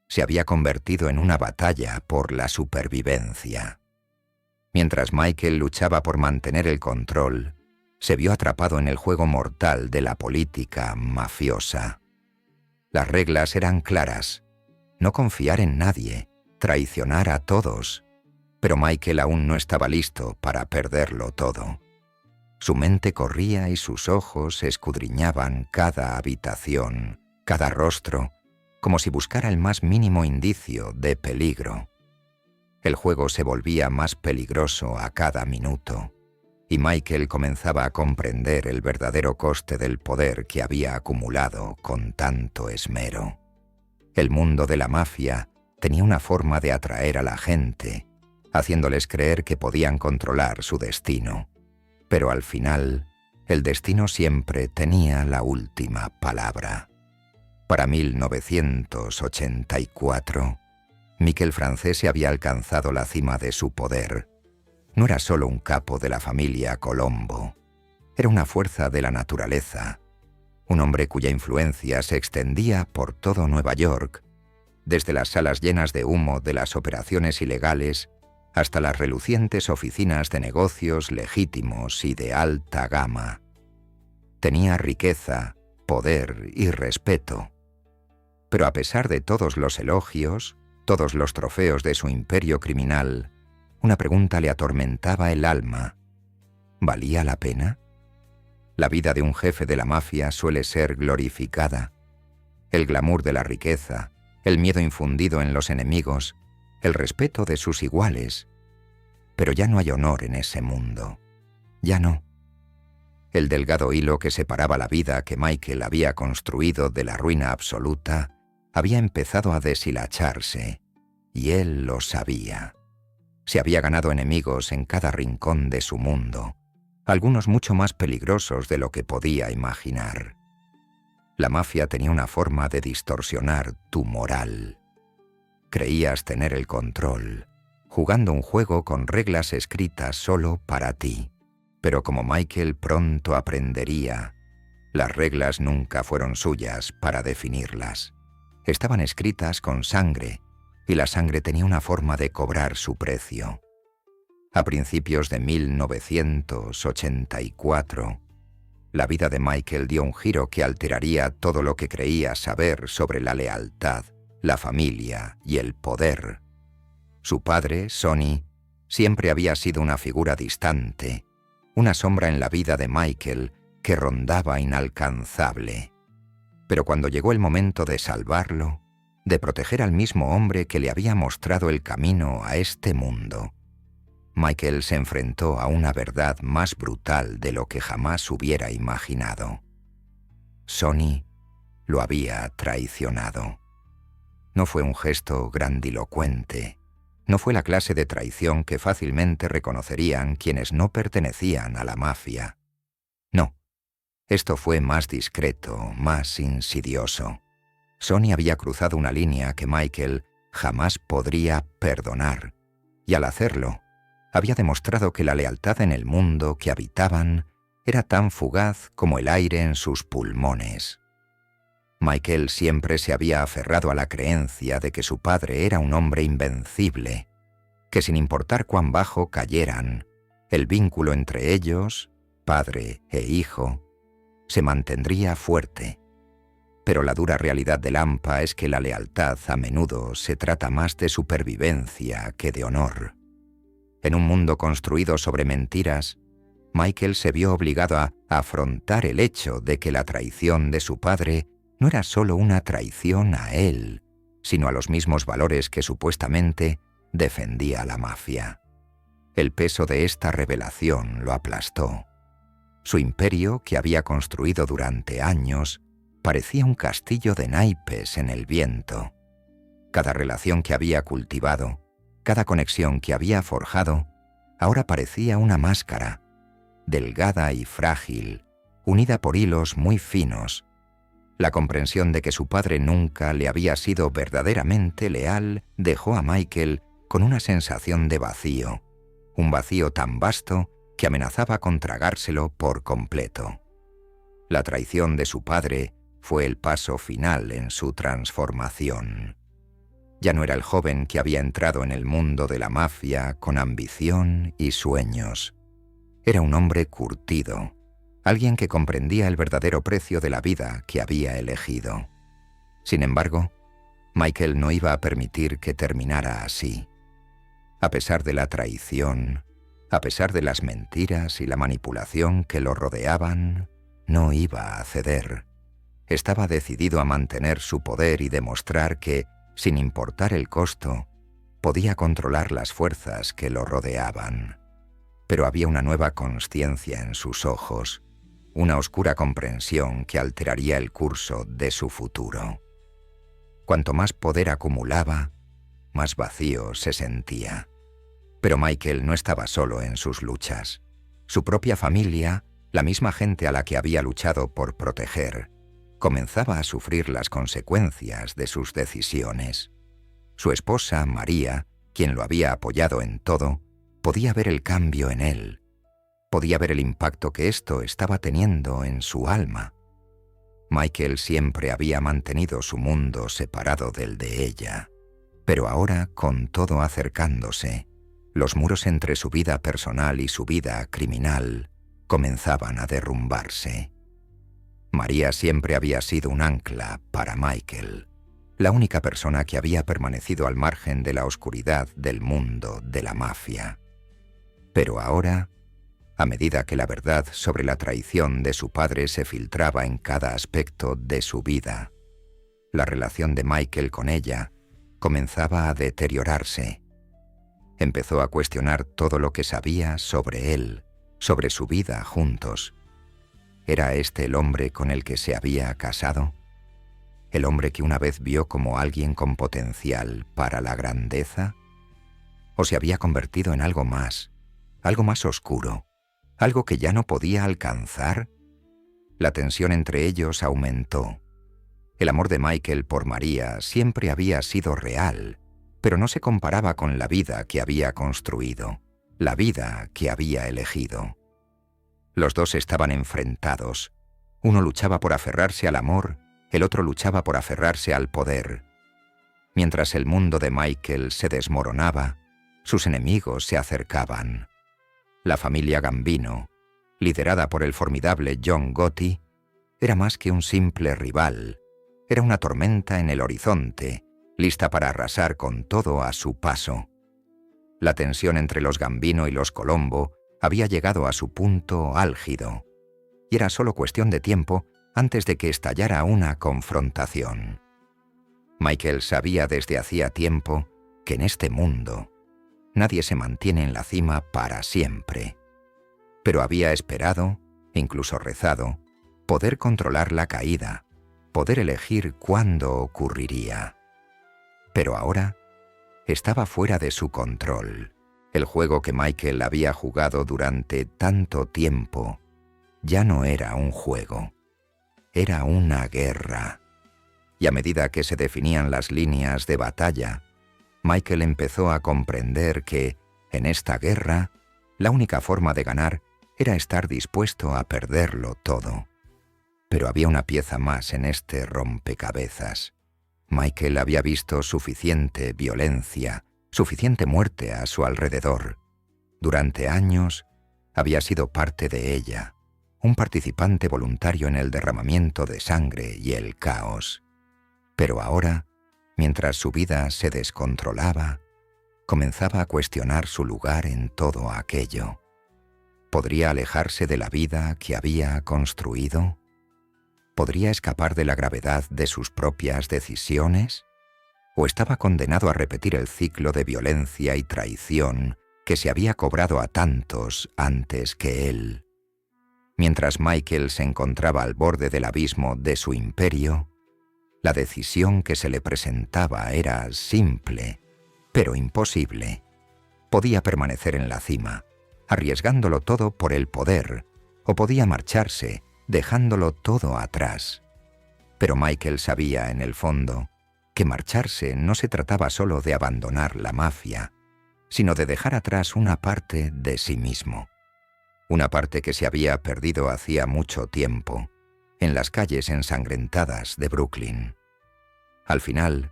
se había convertido en una batalla por la supervivencia. Mientras Michael luchaba por mantener el control, se vio atrapado en el juego mortal de la política mafiosa. Las reglas eran claras: no confiar en nadie, traicionar a todos. Pero Michael aún no estaba listo para perderlo todo. Su mente corría y sus ojos escudriñaban cada habitación, cada rostro, como si buscara el más mínimo indicio de peligro. El juego se volvía más peligroso a cada minuto, y Michael comenzaba a comprender el verdadero coste del poder que había acumulado con tanto esmero. El mundo de la mafia tenía una forma de atraer a la gente, haciéndoles creer que podían controlar su destino. Pero al final, el destino siempre tenía la última palabra. Para 1984, Miquel Francese había alcanzado la cima de su poder. No era solo un capo de la familia Colombo, era una fuerza de la naturaleza, un hombre cuya influencia se extendía por todo Nueva York, desde las salas llenas de humo de las operaciones ilegales hasta las relucientes oficinas de negocios legítimos y de alta gama. Tenía riqueza, poder y respeto. Pero a pesar de todos los elogios, todos los trofeos de su imperio criminal, una pregunta le atormentaba el alma. ¿Valía la pena? La vida de un jefe de la mafia suele ser glorificada. El glamour de la riqueza, el miedo infundido en los enemigos, el respeto de sus iguales. Pero ya no hay honor en ese mundo. Ya no. El delgado hilo que separaba la vida que Michael había construido de la ruina absoluta había empezado a deshilacharse, y él lo sabía. Se había ganado enemigos en cada rincón de su mundo, algunos mucho más peligrosos de lo que podía imaginar. La mafia tenía una forma de distorsionar tu moral. Creías tener el control, jugando un juego con reglas escritas solo para ti. Pero como Michael pronto aprendería, las reglas nunca fueron suyas para definirlas. Estaban escritas con sangre, y la sangre tenía una forma de cobrar su precio. A principios de 1984, la vida de Michael dio un giro que alteraría todo lo que creía saber sobre la lealtad, la familia y el poder. Su padre, Sonny, siempre había sido una figura distante, una sombra en la vida de Michael que rondaba inalcanzable. Pero cuando llegó el momento de salvarlo, de proteger al mismo hombre que le había mostrado el camino a este mundo, Michael se enfrentó a una verdad más brutal de lo que jamás hubiera imaginado. Sonny lo había traicionado. No fue un gesto grandilocuente. No fue la clase de traición que fácilmente reconocerían quienes no pertenecían a la mafia. No, esto fue más discreto, más insidioso. Sonny había cruzado una línea que Michael jamás podría perdonar, y al hacerlo, había demostrado que la lealtad en el mundo que habitaban era tan fugaz como el aire en sus pulmones. Michael siempre se había aferrado a la creencia de que su padre era un hombre invencible, que sin importar cuán bajo cayeran, el vínculo entre ellos, padre e hijo, se mantendría fuerte. Pero la dura realidad del AMPA es que la lealtad a menudo se trata más de supervivencia que de honor. En un mundo construido sobre mentiras, Michael se vio obligado a afrontar el hecho de que la traición de su padre no era solo una traición a él, sino a los mismos valores que supuestamente defendía la mafia. El peso de esta revelación lo aplastó. Su imperio, que había construido durante años, parecía un castillo de naipes en el viento. Cada relación que había cultivado, cada conexión que había forjado, ahora parecía una máscara, delgada y frágil, unida por hilos muy finos. La comprensión de que su padre nunca le había sido verdaderamente leal dejó a Michael con una sensación de vacío, un vacío tan vasto que amenazaba con tragárselo por completo. La traición de su padre fue el paso final en su transformación. Ya no era el joven que había entrado en el mundo de la mafia con ambición y sueños. Era un hombre curtido, alguien que comprendía el verdadero precio de la vida que había elegido. Sin embargo, Michael no iba a permitir que terminara así. A pesar de la traición, a pesar de las mentiras y la manipulación que lo rodeaban, no iba a ceder. Estaba decidido a mantener su poder y demostrar que, sin importar el costo, podía controlar las fuerzas que lo rodeaban. Pero había una nueva consciencia en sus ojos, una oscura comprensión que alteraría el curso de su futuro. Cuanto más poder acumulaba, más vacío se sentía. Pero Michael no estaba solo en sus luchas. Su propia familia, la misma gente a la que había luchado por proteger, comenzaba a sufrir las consecuencias de sus decisiones. Su esposa, María, quien lo había apoyado en todo, podía ver el cambio en él. Podía ver el impacto que esto estaba teniendo en su alma. Michael siempre había mantenido su mundo separado del de ella, pero ahora, con todo acercándose, los muros entre su vida personal y su vida criminal comenzaban a derrumbarse. María siempre había sido un ancla para Michael, la única persona que había permanecido al margen de la oscuridad del mundo de la mafia. Pero ahora, a medida que la verdad sobre la traición de su padre se filtraba en cada aspecto de su vida, La relación de Michael con ella comenzaba a deteriorarse. Empezó a cuestionar todo lo que sabía sobre él, sobre su vida juntos. ¿Era este el hombre con el que se había casado? ¿El hombre que una vez vio como alguien con potencial para la grandeza? ¿O se había convertido en algo más oscuro, algo que ya no podía alcanzar? La tensión entre ellos aumentó. El amor de Michael por María siempre había sido real, pero no se comparaba con la vida que había construido, la vida que había elegido. Los dos estaban enfrentados. Uno luchaba por aferrarse al amor, el otro luchaba por aferrarse al poder. Mientras el mundo de Michael se desmoronaba, sus enemigos se acercaban. La familia Gambino, liderada por el formidable John Gotti, era más que un simple rival. Era una tormenta en el horizonte, lista para arrasar con todo a su paso. La tensión entre los Gambino y los Colombo había llegado a su punto álgido, y era solo cuestión de tiempo antes de que estallara una confrontación. Michael sabía desde hacía tiempo que en este mundo nadie se mantiene en la cima para siempre, pero había esperado, incluso rezado, poder controlar la caída, poder elegir cuándo ocurriría. Pero ahora estaba fuera de su control. El juego que Michael había jugado durante tanto tiempo ya no era un juego, era una guerra. Y a medida que se definían las líneas de batalla, Michael empezó a comprender que, en esta guerra, la única forma de ganar era estar dispuesto a perderlo todo. Pero había una pieza más en este rompecabezas. Michael había visto suficiente violencia, suficiente muerte a su alrededor. Durante años había sido parte de ella, un participante voluntario en el derramamiento de sangre y el caos. Pero ahora, mientras su vida se descontrolaba, comenzaba a cuestionar su lugar en todo aquello. ¿Podría alejarse de la vida que había construido? ¿Podría escapar de la gravedad de sus propias decisiones? ¿O estaba condenado a repetir el ciclo de violencia y traición que se había cobrado a tantos antes que él? Mientras Michael se encontraba al borde del abismo de su imperio, la decisión que se le presentaba era simple, pero imposible. Podía permanecer en la cima, arriesgándolo todo por el poder, o podía marcharse, dejándolo todo atrás. Pero Michael sabía, en el fondo, que marcharse no se trataba solo de abandonar la mafia, sino de dejar atrás una parte de sí mismo. Una parte que se había perdido hacía mucho tiempo, en las calles ensangrentadas de Brooklyn. Al final,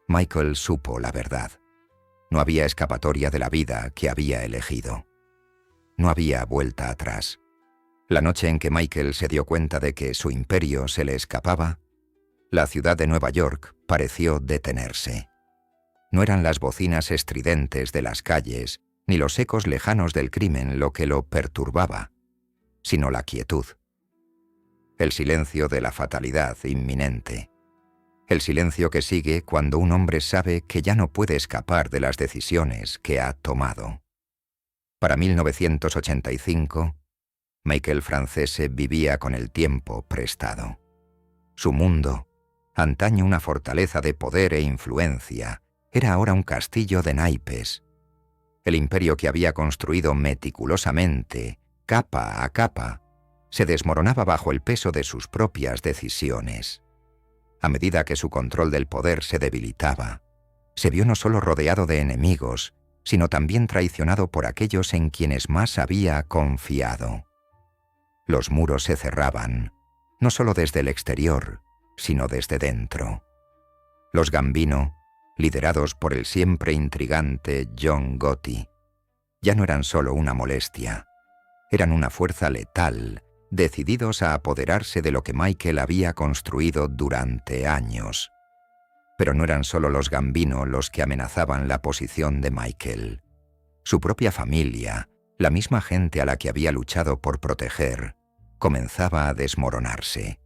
Michael supo la verdad. No había escapatoria de la vida que había elegido. No había vuelta atrás. La noche en que Michael se dio cuenta de que su imperio se le escapaba, la ciudad de Nueva York pareció detenerse. No eran las bocinas estridentes de las calles ni los ecos lejanos del crimen lo que lo perturbaba, sino la quietud. El silencio de la fatalidad inminente. El silencio que sigue cuando un hombre sabe que ya no puede escapar de las decisiones que ha tomado. Para 1985, Michael Francese vivía con el tiempo prestado. Su mundo, antaño una fortaleza de poder e influencia, era ahora un castillo de naipes. El imperio que había construido meticulosamente, capa a capa, se desmoronaba bajo el peso de sus propias decisiones. A medida que su control del poder se debilitaba, se vio no solo rodeado de enemigos, sino también traicionado por aquellos en quienes más había confiado. Los muros se cerraban, no solo desde el exterior, sino desde dentro. Los Gambino, liderados por el siempre intrigante John Gotti, ya no eran solo una molestia, eran una fuerza letal, decididos a apoderarse de lo que Michael había construido durante años. Pero no eran solo los Gambino los que amenazaban la posición de Michael. Su propia familia, la misma gente a la que había luchado por proteger, comenzaba a desmoronarse.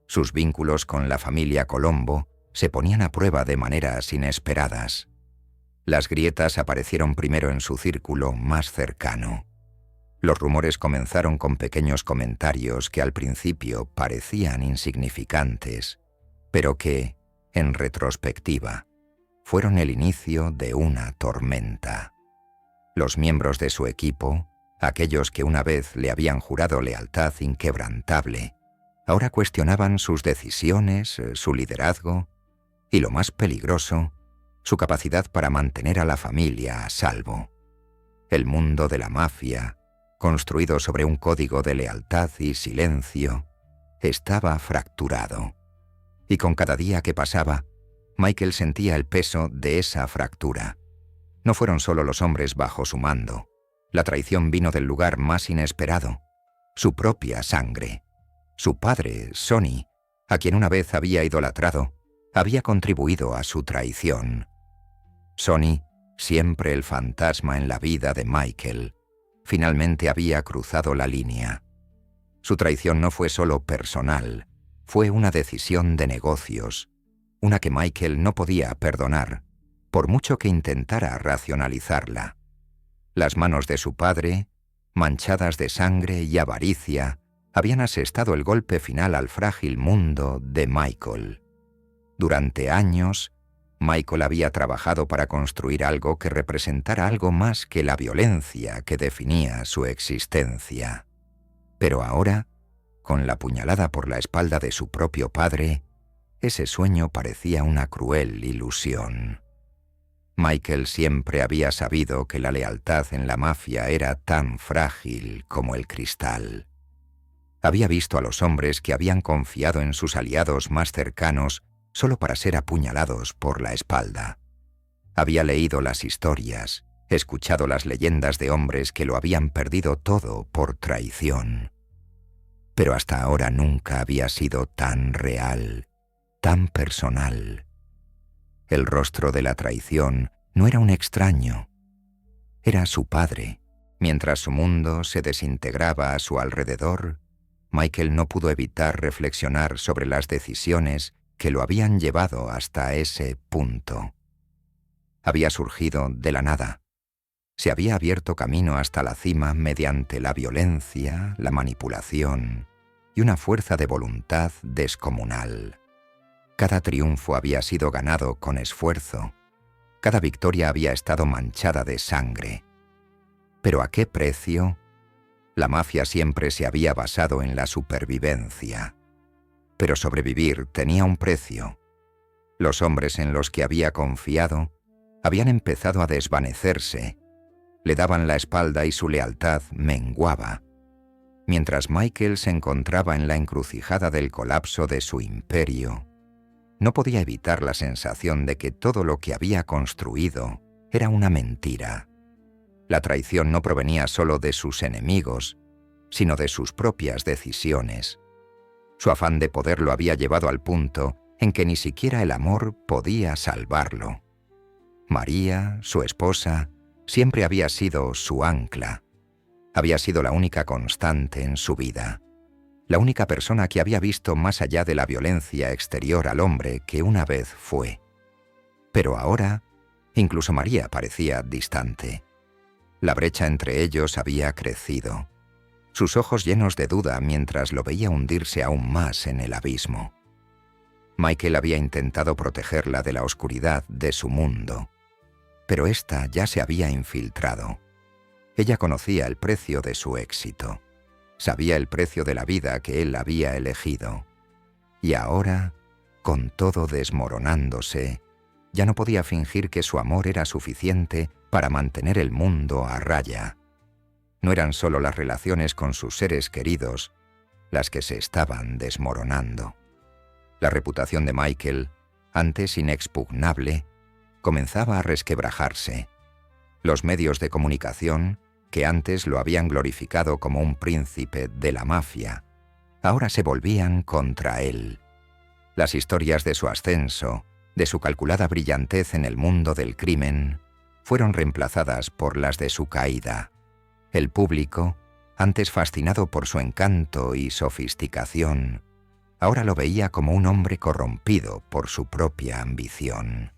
Sus vínculos con la familia Colombo se ponían a prueba de maneras inesperadas. Las grietas aparecieron primero en su círculo más cercano. Los rumores comenzaron con pequeños comentarios que al principio parecían insignificantes, pero que, en retrospectiva, fueron el inicio de una tormenta. Los miembros de su equipo, aquellos que una vez le habían jurado lealtad inquebrantable, ahora cuestionaban sus decisiones, su liderazgo y, lo más peligroso, su capacidad para mantener a la familia a salvo. El mundo de la mafia, construido sobre un código de lealtad y silencio, estaba fracturado. Y con cada día que pasaba, Michael sentía el peso de esa fractura. No fueron solo los hombres bajo su mando. La traición vino del lugar más inesperado, su propia sangre. Su padre, Sonny, a quien una vez había idolatrado, había contribuido a su traición. Sonny, siempre el fantasma en la vida de Michael, finalmente había cruzado la línea. Su traición no fue solo personal, fue una decisión de negocios, una que Michael no podía perdonar, por mucho que intentara racionalizarla. Las manos de su padre, manchadas de sangre y avaricia, habían asestado el golpe final al frágil mundo de Michael. Durante años, Michael había trabajado para construir algo que representara algo más que la violencia que definía su existencia. Pero ahora, con la puñalada por la espalda de su propio padre, ese sueño parecía una cruel ilusión. Michael siempre había sabido que la lealtad en la mafia era tan frágil como el cristal. Había visto a los hombres que habían confiado en sus aliados más cercanos solo para ser apuñalados por la espalda. Había leído las historias, escuchado las leyendas de hombres que lo habían perdido todo por traición. Pero hasta ahora nunca había sido tan real, tan personal. El rostro de la traición no era un extraño, era su padre. Mientras su mundo se desintegraba a su alrededor, Michael no pudo evitar reflexionar sobre las decisiones que lo habían llevado hasta ese punto. Había surgido de la nada. Se había abierto camino hasta la cima mediante la violencia, la manipulación y una fuerza de voluntad descomunal. Cada triunfo había sido ganado con esfuerzo. Cada victoria había estado manchada de sangre. ¿Pero a qué precio? La mafia siempre se había basado en la supervivencia. Pero sobrevivir tenía un precio. Los hombres en los que había confiado habían empezado a desvanecerse, le daban la espalda y su lealtad menguaba. Mientras Michael se encontraba en la encrucijada del colapso de su imperio, no podía evitar la sensación de que todo lo que había construido era una mentira. La traición no provenía solo de sus enemigos, sino de sus propias decisiones. Su afán de poder lo había llevado al punto en que ni siquiera el amor podía salvarlo. María, su esposa, siempre había sido su ancla. Había sido la única constante en su vida. La única persona que había visto más allá de la violencia exterior al hombre que una vez fue. Pero ahora, incluso María parecía distante. La brecha entre ellos había crecido. Sus ojos llenos de duda mientras lo veía hundirse aún más en el abismo. Michael había intentado protegerla de la oscuridad de su mundo, pero ésta ya se había infiltrado. Ella conocía el precio de su éxito, sabía el precio de la vida que él había elegido, y ahora, con todo desmoronándose, ya no podía fingir que su amor era suficiente para mantener el mundo a raya. No eran solo las relaciones con sus seres queridos las que se estaban desmoronando. La reputación de Michael, antes inexpugnable, comenzaba a resquebrajarse. Los medios de comunicación, que antes lo habían glorificado como un príncipe de la mafia, ahora se volvían contra él. Las historias de su ascenso, de su calculada brillantez en el mundo del crimen, fueron reemplazadas por las de su caída. El público, antes fascinado por su encanto y sofisticación, ahora lo veía como un hombre corrompido por su propia ambición.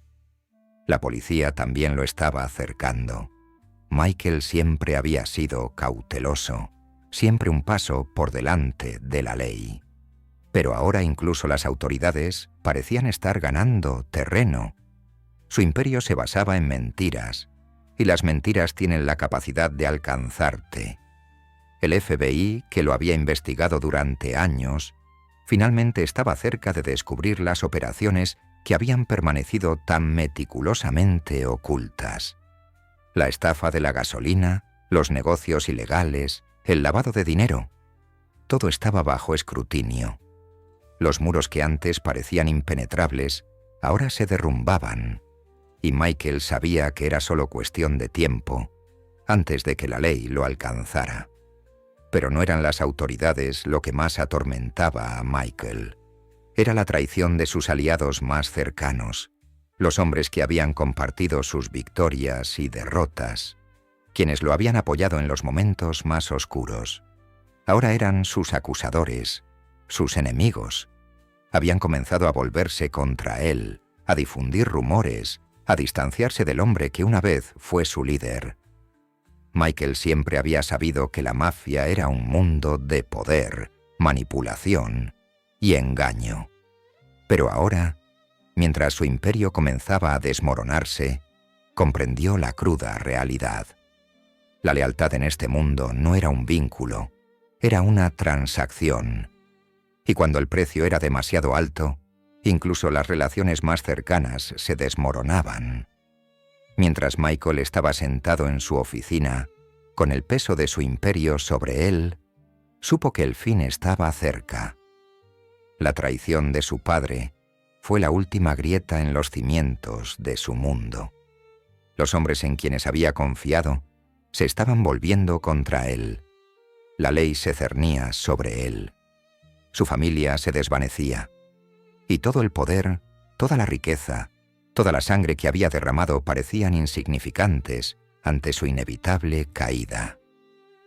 La policía también lo estaba acercando. Michael siempre había sido cauteloso, siempre un paso por delante de la ley. Pero ahora incluso las autoridades parecían estar ganando terreno. Su imperio se basaba en mentiras, y las mentiras tienen la capacidad de alcanzarte. El FBI, que lo había investigado durante años, finalmente estaba cerca de descubrir las operaciones que habían permanecido tan meticulosamente ocultas. La estafa de la gasolina, los negocios ilegales, el lavado de dinero. Todo estaba bajo escrutinio. Los muros que antes parecían impenetrables, ahora se derrumbaban, y Michael sabía que era solo cuestión de tiempo, antes de que la ley lo alcanzara. Pero no eran las autoridades lo que más atormentaba a Michael. Era la traición de sus aliados más cercanos, los hombres que habían compartido sus victorias y derrotas, quienes lo habían apoyado en los momentos más oscuros. Ahora eran sus acusadores, sus enemigos. Habían comenzado a volverse contra él, a difundir rumores, a distanciarse del hombre que una vez fue su líder. Michael siempre había sabido que la mafia era un mundo de poder, manipulación y engaño. Pero ahora, mientras su imperio comenzaba a desmoronarse, comprendió la cruda realidad. La lealtad en este mundo no era un vínculo, era una transacción. Y cuando el precio era demasiado alto, incluso las relaciones más cercanas se desmoronaban. Mientras Michael estaba sentado en su oficina, con el peso de su imperio sobre él, supo que el fin estaba cerca. La traición de su padre fue la última grieta en los cimientos de su mundo. Los hombres en quienes había confiado se estaban volviendo contra él. La ley se cernía sobre él. Su familia se desvanecía. Y todo el poder, toda la riqueza, toda la sangre que había derramado parecían insignificantes ante su inevitable caída.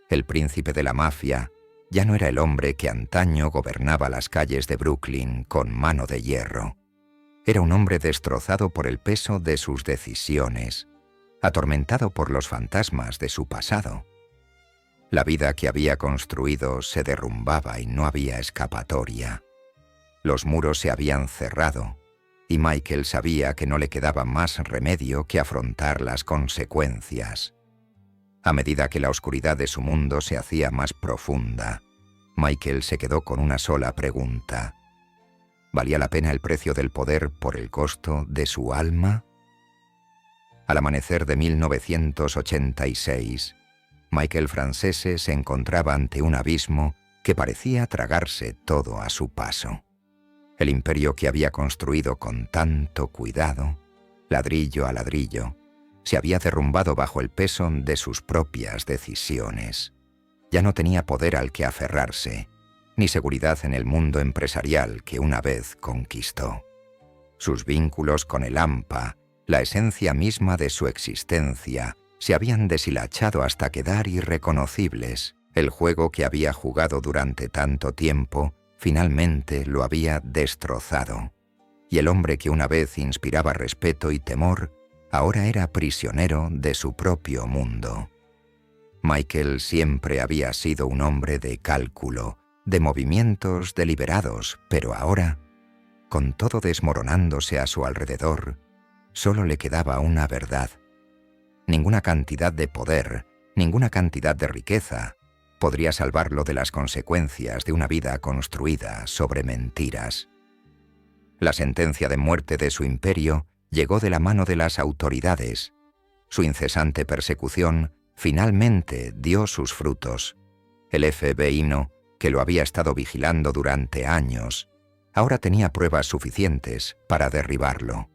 El príncipe de la mafia ya no era el hombre que antaño gobernaba las calles de Brooklyn con mano de hierro. Era un hombre destrozado por el peso de sus decisiones, atormentado por los fantasmas de su pasado. La vida que había construido se derrumbaba y no había escapatoria. Los muros se habían cerrado, y Michael sabía que no le quedaba más remedio que afrontar las consecuencias. A medida que la oscuridad de su mundo se hacía más profunda, Michael se quedó con una sola pregunta. ¿Valía la pena el precio del poder por el costo de su alma? Al amanecer de 1986, Michael Francese se encontraba ante un abismo que parecía tragarse todo a su paso. El imperio que había construido con tanto cuidado, ladrillo a ladrillo, se había derrumbado bajo el peso de sus propias decisiones. Ya no tenía poder al que aferrarse, ni seguridad en el mundo empresarial que una vez conquistó. Sus vínculos con el AMPA, la esencia misma de su existencia, se habían deshilachado hasta quedar irreconocibles. El juego que había jugado durante tanto tiempo finalmente lo había destrozado. Y el hombre que una vez inspiraba respeto y temor, ahora era prisionero de su propio mundo. Michael siempre había sido un hombre de cálculo, de movimientos deliberados, pero ahora, con todo desmoronándose a su alrededor, solo le quedaba una verdad. Ninguna cantidad de poder, ninguna cantidad de riqueza podría salvarlo de las consecuencias de una vida construida sobre mentiras. La sentencia de muerte de su imperio llegó de la mano de las autoridades. Su incesante persecución finalmente dio sus frutos. El FBI, que lo había estado vigilando durante años, ahora tenía pruebas suficientes para derribarlo.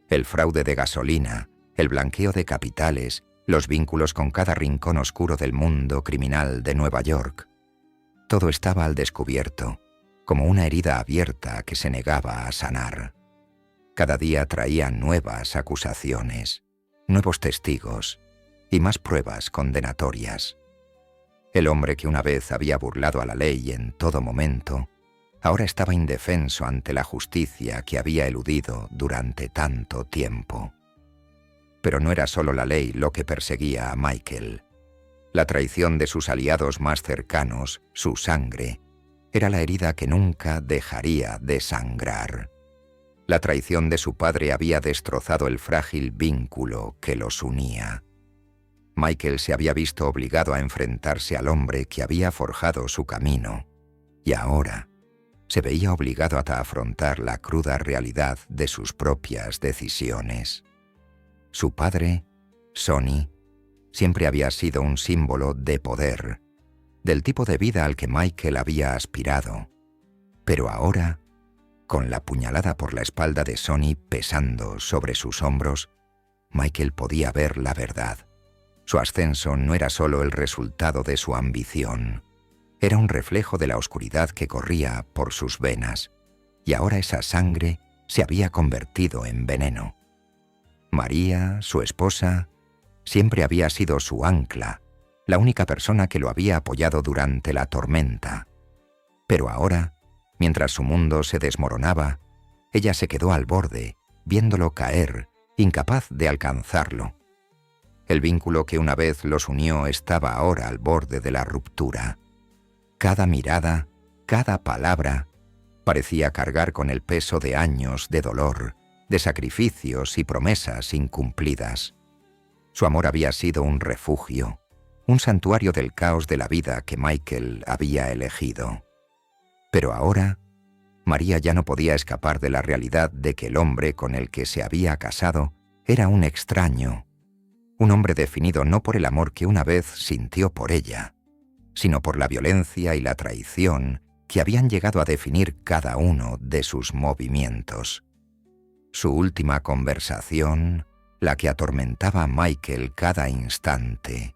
El fraude de gasolina, el blanqueo de capitales, los vínculos con cada rincón oscuro del mundo criminal de Nueva York. Todo estaba al descubierto, como una herida abierta que se negaba a sanar. Cada día traía nuevas acusaciones, nuevos testigos y más pruebas condenatorias. El hombre que una vez había burlado a la ley en todo momento, Ahora estaba indefenso ante la justicia que había eludido durante tanto tiempo. Pero no era solo la ley lo que perseguía a Michael. La traición de sus aliados más cercanos, su sangre, era la herida que nunca dejaría de sangrar. La traición de su padre había destrozado el frágil vínculo que los unía. Michael se había visto obligado a enfrentarse al hombre que había forjado su camino, y ahora se veía obligado a afrontar la cruda realidad de sus propias decisiones. Su padre, Sonny, siempre había sido un símbolo de poder, del tipo de vida al que Michael había aspirado. Pero ahora, con la puñalada por la espalda de Sonny pesando sobre sus hombros, Michael podía ver la verdad. Su ascenso no era solo el resultado de su ambición, era un reflejo de la oscuridad que corría por sus venas, y ahora esa sangre se había convertido en veneno. María, su esposa, siempre había sido su ancla, la única persona que lo había apoyado durante la tormenta. Pero ahora, mientras su mundo se desmoronaba, ella se quedó al borde, viéndolo caer, incapaz de alcanzarlo. El vínculo que una vez los unió estaba ahora al borde de la ruptura. Cada mirada, cada palabra, parecía cargar con el peso de años de dolor, de sacrificios y promesas incumplidas. Su amor había sido un refugio, un santuario del caos de la vida que Michael había elegido. Pero ahora, María ya no podía escapar de la realidad de que el hombre con el que se había casado era un extraño, un hombre definido no por el amor que una vez sintió por ella, sino por la violencia y la traición que habían llegado a definir cada uno de sus movimientos. Su última conversación, la que atormentaba a Michael cada instante,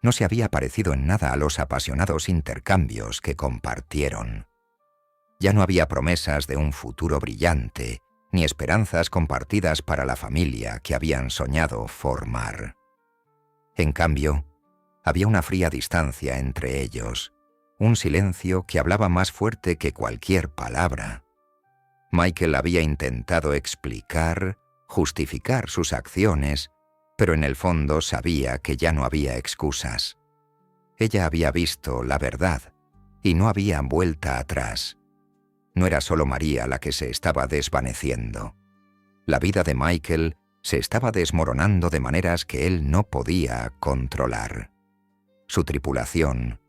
no se había parecido en nada a los apasionados intercambios que compartieron. Ya no había promesas de un futuro brillante, ni esperanzas compartidas para la familia que habían soñado formar. En cambio, había una fría distancia entre ellos, un silencio que hablaba más fuerte que cualquier palabra. Michael había intentado explicar, justificar sus acciones, pero en el fondo sabía que ya no había excusas. Ella había visto la verdad y no había vuelta atrás. No era solo María la que se estaba desvaneciendo. La vida de Michael se estaba desmoronando de maneras que él no podía controlar. Su tripulación,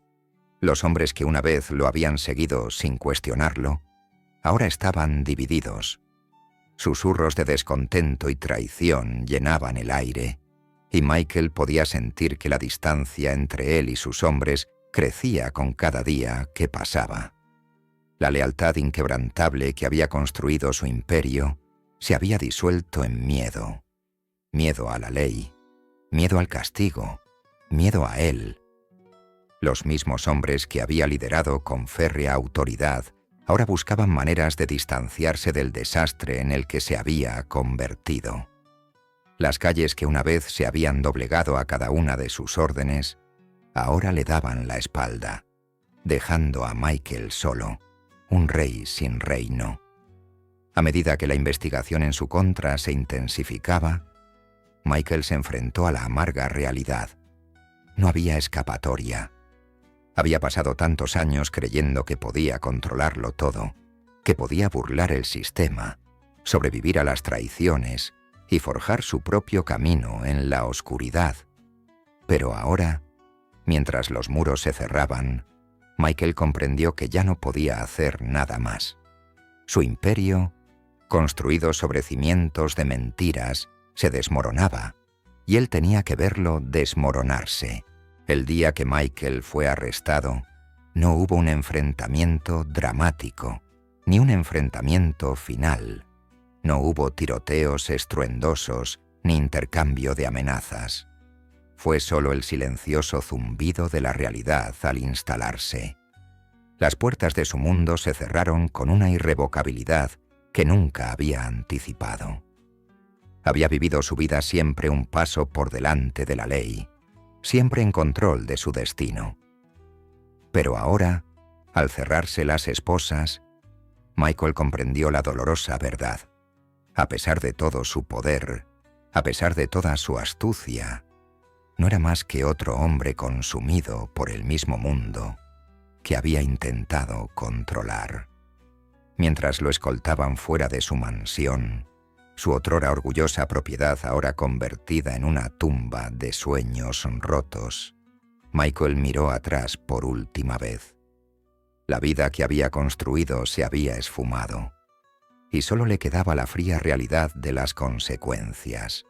los hombres que una vez lo habían seguido sin cuestionarlo, ahora estaban divididos. Susurros de descontento y traición llenaban el aire, y Michael podía sentir que la distancia entre él y sus hombres crecía con cada día que pasaba. La lealtad inquebrantable que había construido su imperio se había disuelto en miedo. Miedo a la ley, miedo al castigo, miedo a él. Los mismos hombres que había liderado con férrea autoridad ahora buscaban maneras de distanciarse del desastre en el que se había convertido. Las calles que una vez se habían doblegado a cada una de sus órdenes, ahora le daban la espalda, dejando a Michael solo, un rey sin reino. A medida que la investigación en su contra se intensificaba, Michael se enfrentó a la amarga realidad. No había escapatoria. Había pasado tantos años creyendo que podía controlarlo todo, que podía burlar el sistema, sobrevivir a las traiciones y forjar su propio camino en la oscuridad. Pero ahora, mientras los muros se cerraban, Michael comprendió que ya no podía hacer nada más. Su imperio, construido sobre cimientos de mentiras, se desmoronaba, y él tenía que verlo desmoronarse. El día que Michael fue arrestado, no hubo un enfrentamiento dramático, ni un enfrentamiento final. No hubo tiroteos estruendosos, ni intercambio de amenazas. Fue solo el silencioso zumbido de la realidad al instalarse. Las puertas de su mundo se cerraron con una irrevocabilidad que nunca había anticipado. Había vivido su vida siempre un paso por delante de la ley, siempre en control de su destino. Pero ahora, al cerrarse las esposas, Michael comprendió la dolorosa verdad. A pesar de todo su poder, a pesar de toda su astucia, no era más que otro hombre consumido por el mismo mundo que había intentado controlar. Mientras lo escoltaban fuera de su mansión, su otrora orgullosa propiedad ahora convertida en una tumba de sueños rotos, Michael miró atrás por última vez. La vida que había construido se había esfumado, y solo le quedaba la fría realidad de las consecuencias.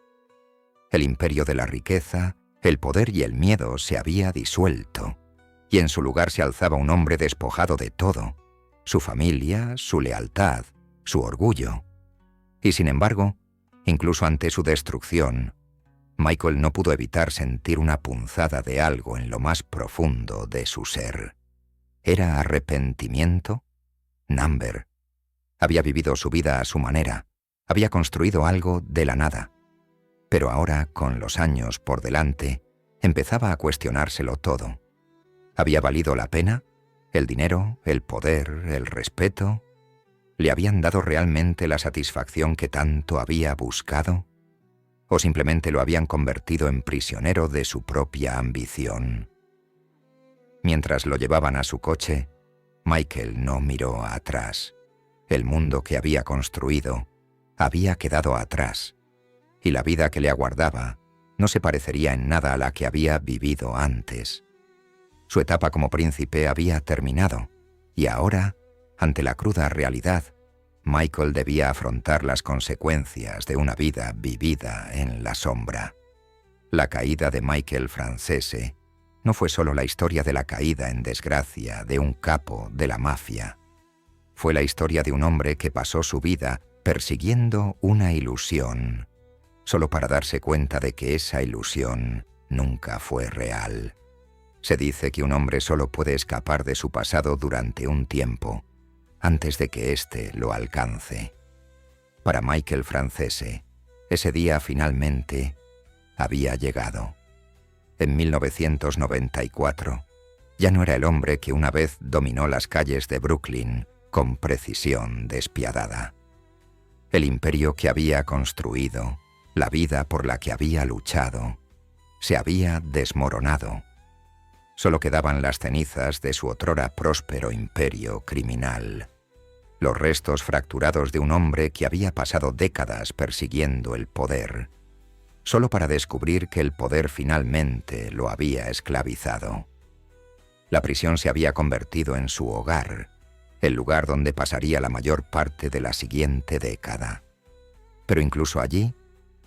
El imperio de la riqueza, el poder y el miedo se había disuelto, y en su lugar se alzaba un hombre despojado de todo, su familia, su lealtad, su orgullo. Y sin embargo, incluso ante su destrucción, Michael no pudo evitar sentir una punzada de algo en lo más profundo de su ser. ¿Era arrepentimiento? Number había vivido su vida a su manera, había construido algo de la nada. Pero ahora, con los años por delante, empezaba a cuestionárselo todo. ¿Había valido la pena? ¿El dinero, el poder, el respeto? ¿Le habían dado realmente la satisfacción que tanto había buscado? ¿O simplemente lo habían convertido en prisionero de su propia ambición? Mientras lo llevaban a su coche, Michael no miró atrás. El mundo que había construido había quedado atrás, y la vida que le aguardaba no se parecería en nada a la que había vivido antes. Su etapa como príncipe había terminado, y ahora, ante la cruda realidad, Michael debía afrontar las consecuencias de una vida vivida en la sombra. La caída de Michael Francese no fue solo la historia de la caída en desgracia de un capo de la mafia. Fue la historia de un hombre que pasó su vida persiguiendo una ilusión, solo para darse cuenta de que esa ilusión nunca fue real. Se dice que un hombre solo puede escapar de su pasado durante un tiempo, antes de que éste lo alcance. Para Michael Francese, ese día finalmente había llegado. En 1994, ya no era el hombre que una vez dominó las calles de Brooklyn con precisión despiadada. El imperio que había construido, la vida por la que había luchado, se había desmoronado. Solo quedaban las cenizas de su otrora próspero imperio criminal, los restos fracturados de un hombre que había pasado décadas persiguiendo el poder, solo para descubrir que el poder finalmente lo había esclavizado. La prisión se había convertido en su hogar, el lugar donde pasaría la mayor parte de la siguiente década. Pero incluso allí,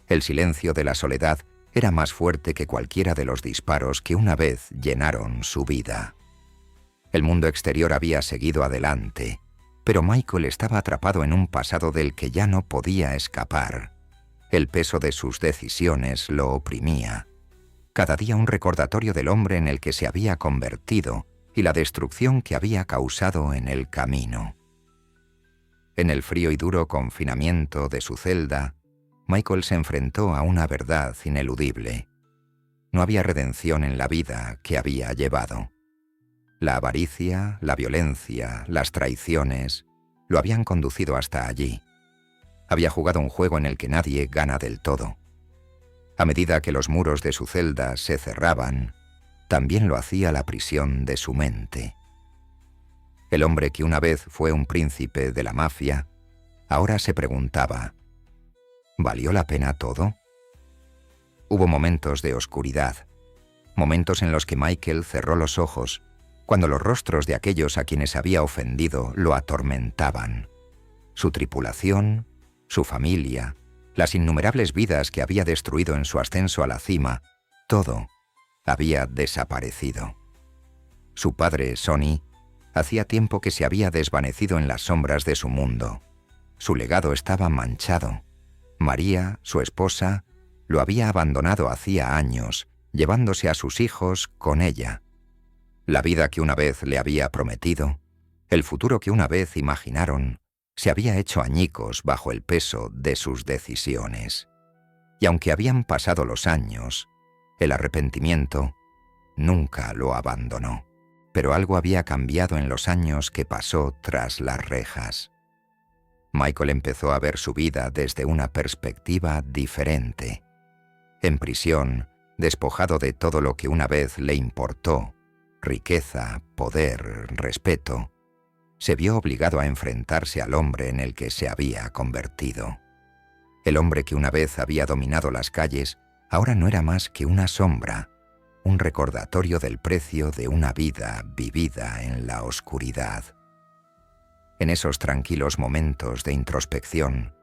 el silencio de la soledad era más fuerte que cualquiera de los disparos que una vez llenaron su vida. El mundo exterior había seguido adelante, pero Michael estaba atrapado en un pasado del que ya no podía escapar. El peso de sus decisiones lo oprimía. Cada día un recordatorio del hombre en el que se había convertido y la destrucción que había causado en el camino. En el frío y duro confinamiento de su celda, Michael se enfrentó a una verdad ineludible. No había redención en la vida que había llevado. La avaricia, la violencia, las traiciones, lo habían conducido hasta allí. Había jugado un juego en el que nadie gana del todo. A medida que los muros de su celda se cerraban, también lo hacía la prisión de su mente. El hombre que una vez fue un príncipe de la mafia, ahora se preguntaba, ¿valió la pena todo? Hubo momentos de oscuridad, momentos en los que Michael cerró los ojos, cuando los rostros de aquellos a quienes había ofendido lo atormentaban. Su tripulación, su familia, las innumerables vidas que había destruido en su ascenso a la cima, todo había desaparecido. Su padre, Sonny, hacía tiempo que se había desvanecido en las sombras de su mundo. Su legado estaba manchado. María, su esposa, lo había abandonado hacía años, llevándose a sus hijos con ella. La vida que una vez le había prometido, el futuro que una vez imaginaron, se había hecho añicos bajo el peso de sus decisiones. Y aunque habían pasado los años, el arrepentimiento nunca lo abandonó. Pero algo había cambiado en los años que pasó tras las rejas. Michael empezó a ver su vida desde una perspectiva diferente. En prisión, despojado de todo lo que una vez le importó, riqueza, poder, respeto, se vio obligado a enfrentarse al hombre en el que se había convertido. El hombre que una vez había dominado las calles ahora no era más que una sombra, un recordatorio del precio de una vida vivida en la oscuridad. En esos tranquilos momentos de introspección,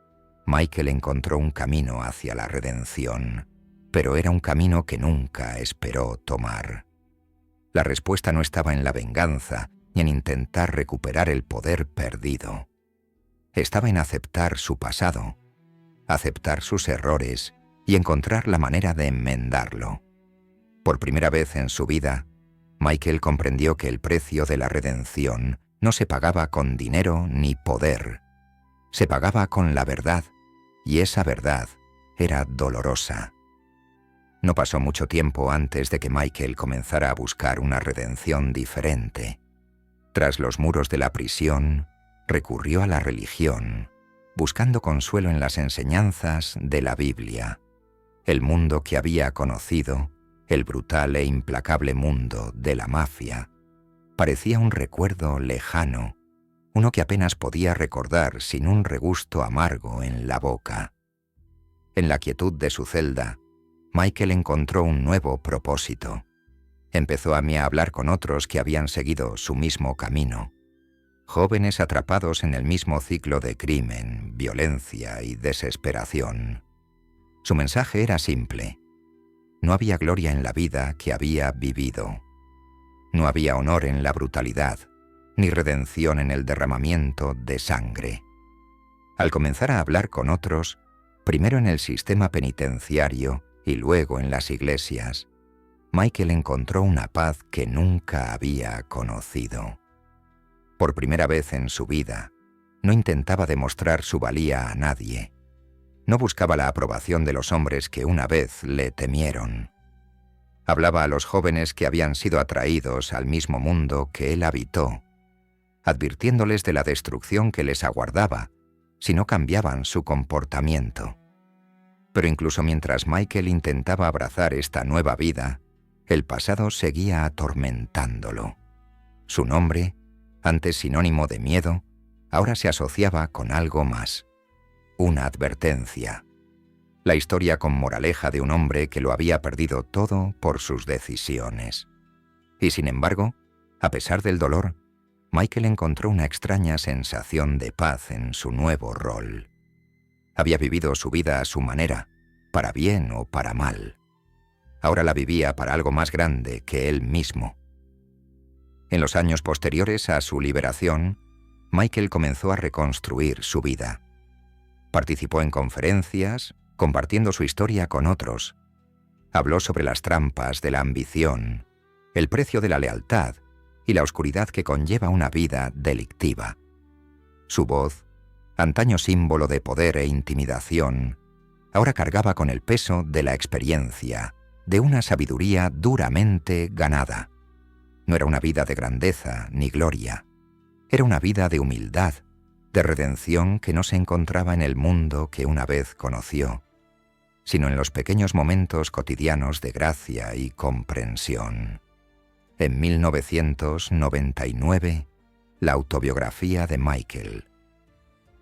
Michael encontró un camino hacia la redención, pero era un camino que nunca esperó tomar. La respuesta no estaba en la venganza ni en intentar recuperar el poder perdido. Estaba en aceptar su pasado, aceptar sus errores y encontrar la manera de enmendarlo. Por primera vez en su vida, Michael comprendió que el precio de la redención no se pagaba con dinero ni poder. Se pagaba con la verdad, y esa verdad era dolorosa. No pasó mucho tiempo antes de que Michael comenzara a buscar una redención diferente. Tras los muros de la prisión, recurrió a la religión, buscando consuelo en las enseñanzas de la Biblia. El mundo que había conocido, el brutal e implacable mundo de la mafia, parecía un recuerdo lejano, uno que apenas podía recordar sin un regusto amargo en la boca. En la quietud de su celda, Michael encontró un nuevo propósito. Empezó a hablar con otros que habían seguido su mismo camino, jóvenes atrapados en el mismo ciclo de crimen, violencia y desesperación. Su mensaje era simple. No había gloria en la vida que había vivido. No había honor en la brutalidad, ni redención en el derramamiento de sangre. Al comenzar a hablar con otros, primero en el sistema penitenciario y luego en las iglesias, Michael encontró una paz que nunca había conocido. Por primera vez en su vida, no intentaba demostrar su valía a nadie. No buscaba la aprobación de los hombres que una vez le temieron. Hablaba a los jóvenes que habían sido atraídos al mismo mundo que él habitó, advirtiéndoles de la destrucción que les aguardaba si no cambiaban su comportamiento. Pero incluso mientras Michael intentaba abrazar esta nueva vida, el pasado seguía atormentándolo. Su nombre, antes sinónimo de miedo, ahora se asociaba con algo más. Una advertencia. La historia con moraleja de un hombre que lo había perdido todo por sus decisiones. Y sin embargo, a pesar del dolor, Michael encontró una extraña sensación de paz en su nuevo rol. Había vivido su vida a su manera, para bien o para mal. Ahora la vivía para algo más grande que él mismo. En los años posteriores a su liberación, Michael comenzó a reconstruir su vida. Participó en conferencias, compartiendo su historia con otros. Habló sobre las trampas de la ambición, el precio de la lealtad y la oscuridad que conlleva una vida delictiva. Su voz, antaño símbolo de poder e intimidación, ahora cargaba con el peso de la experiencia, de una sabiduría duramente ganada. No era una vida de grandeza ni gloria. Era una vida de humildad, de redención que no se encontraba en el mundo que una vez conoció, sino en los pequeños momentos cotidianos de gracia y comprensión. En 1999, la autobiografía de Michael.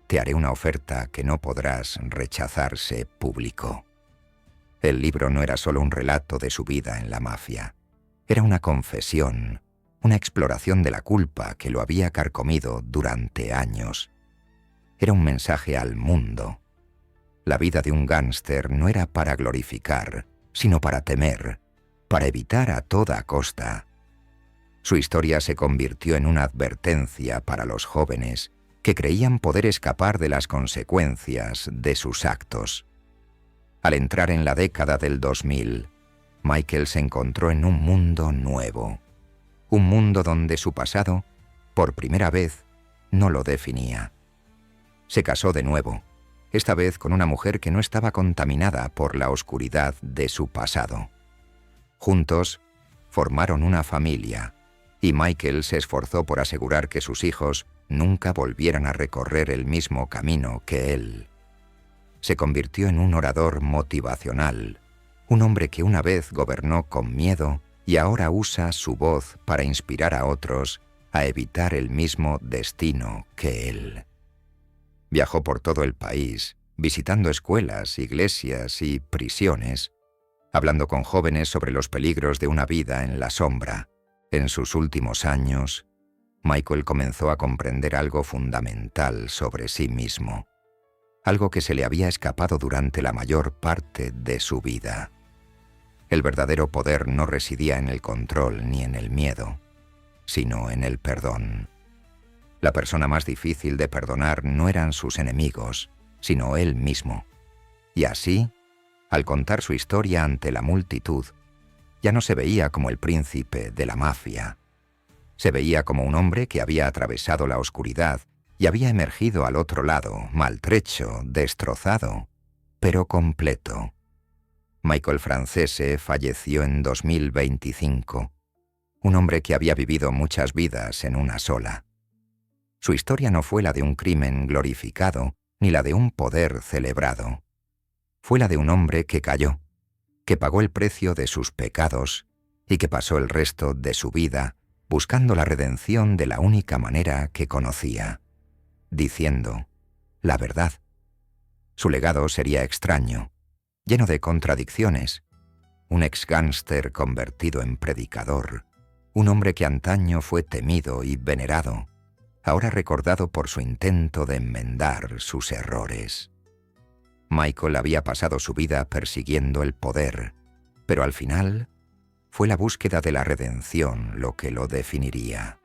Te haré una oferta que no podrás rechazar, se publicó. El libro no era solo un relato de su vida en la mafia. Era una confesión, una exploración de la culpa que lo había carcomido durante años. Era un mensaje al mundo. La vida de un gángster no era para glorificar, sino para temer, para evitar a toda costa. Su historia se convirtió en una advertencia para los jóvenes que creían poder escapar de las consecuencias de sus actos. Al entrar en la década del 2000, Michael se encontró en un mundo nuevo. Un mundo donde su pasado, por primera vez, no lo definía. Se casó de nuevo, esta vez con una mujer que no estaba contaminada por la oscuridad de su pasado. Juntos, formaron una familia, y Michael se esforzó por asegurar que sus hijos nunca volvieran a recorrer el mismo camino que él. Se convirtió en un orador motivacional, un hombre que una vez gobernó con miedo y ahora usa su voz para inspirar a otros a evitar el mismo destino que él. Viajó por todo el país, visitando escuelas, iglesias y prisiones, hablando con jóvenes sobre los peligros de una vida en la sombra. En sus últimos años, Michael comenzó a comprender algo fundamental sobre sí mismo, algo que se le había escapado durante la mayor parte de su vida. El verdadero poder no residía en el control ni en el miedo, sino en el perdón. La persona más difícil de perdonar no eran sus enemigos, sino él mismo. Y así, al contar su historia ante la multitud, ya no se veía como el príncipe de la mafia. Se veía como un hombre que había atravesado la oscuridad y había emergido al otro lado, maltrecho, destrozado, pero completo. Michael Francese falleció en 2025, un hombre que había vivido muchas vidas en una sola. Su historia no fue la de un crimen glorificado, ni la de un poder celebrado. Fue la de un hombre que cayó, que pagó el precio de sus pecados y que pasó el resto de su vida buscando la redención de la única manera que conocía, diciendo la verdad. Su legado sería extraño, lleno de contradicciones, un ex-gánster convertido en predicador, un hombre que antaño fue temido y venerado, ahora recordado por su intento de enmendar sus errores. Michael había pasado su vida persiguiendo el poder, pero al final fue la búsqueda de la redención lo que lo definiría.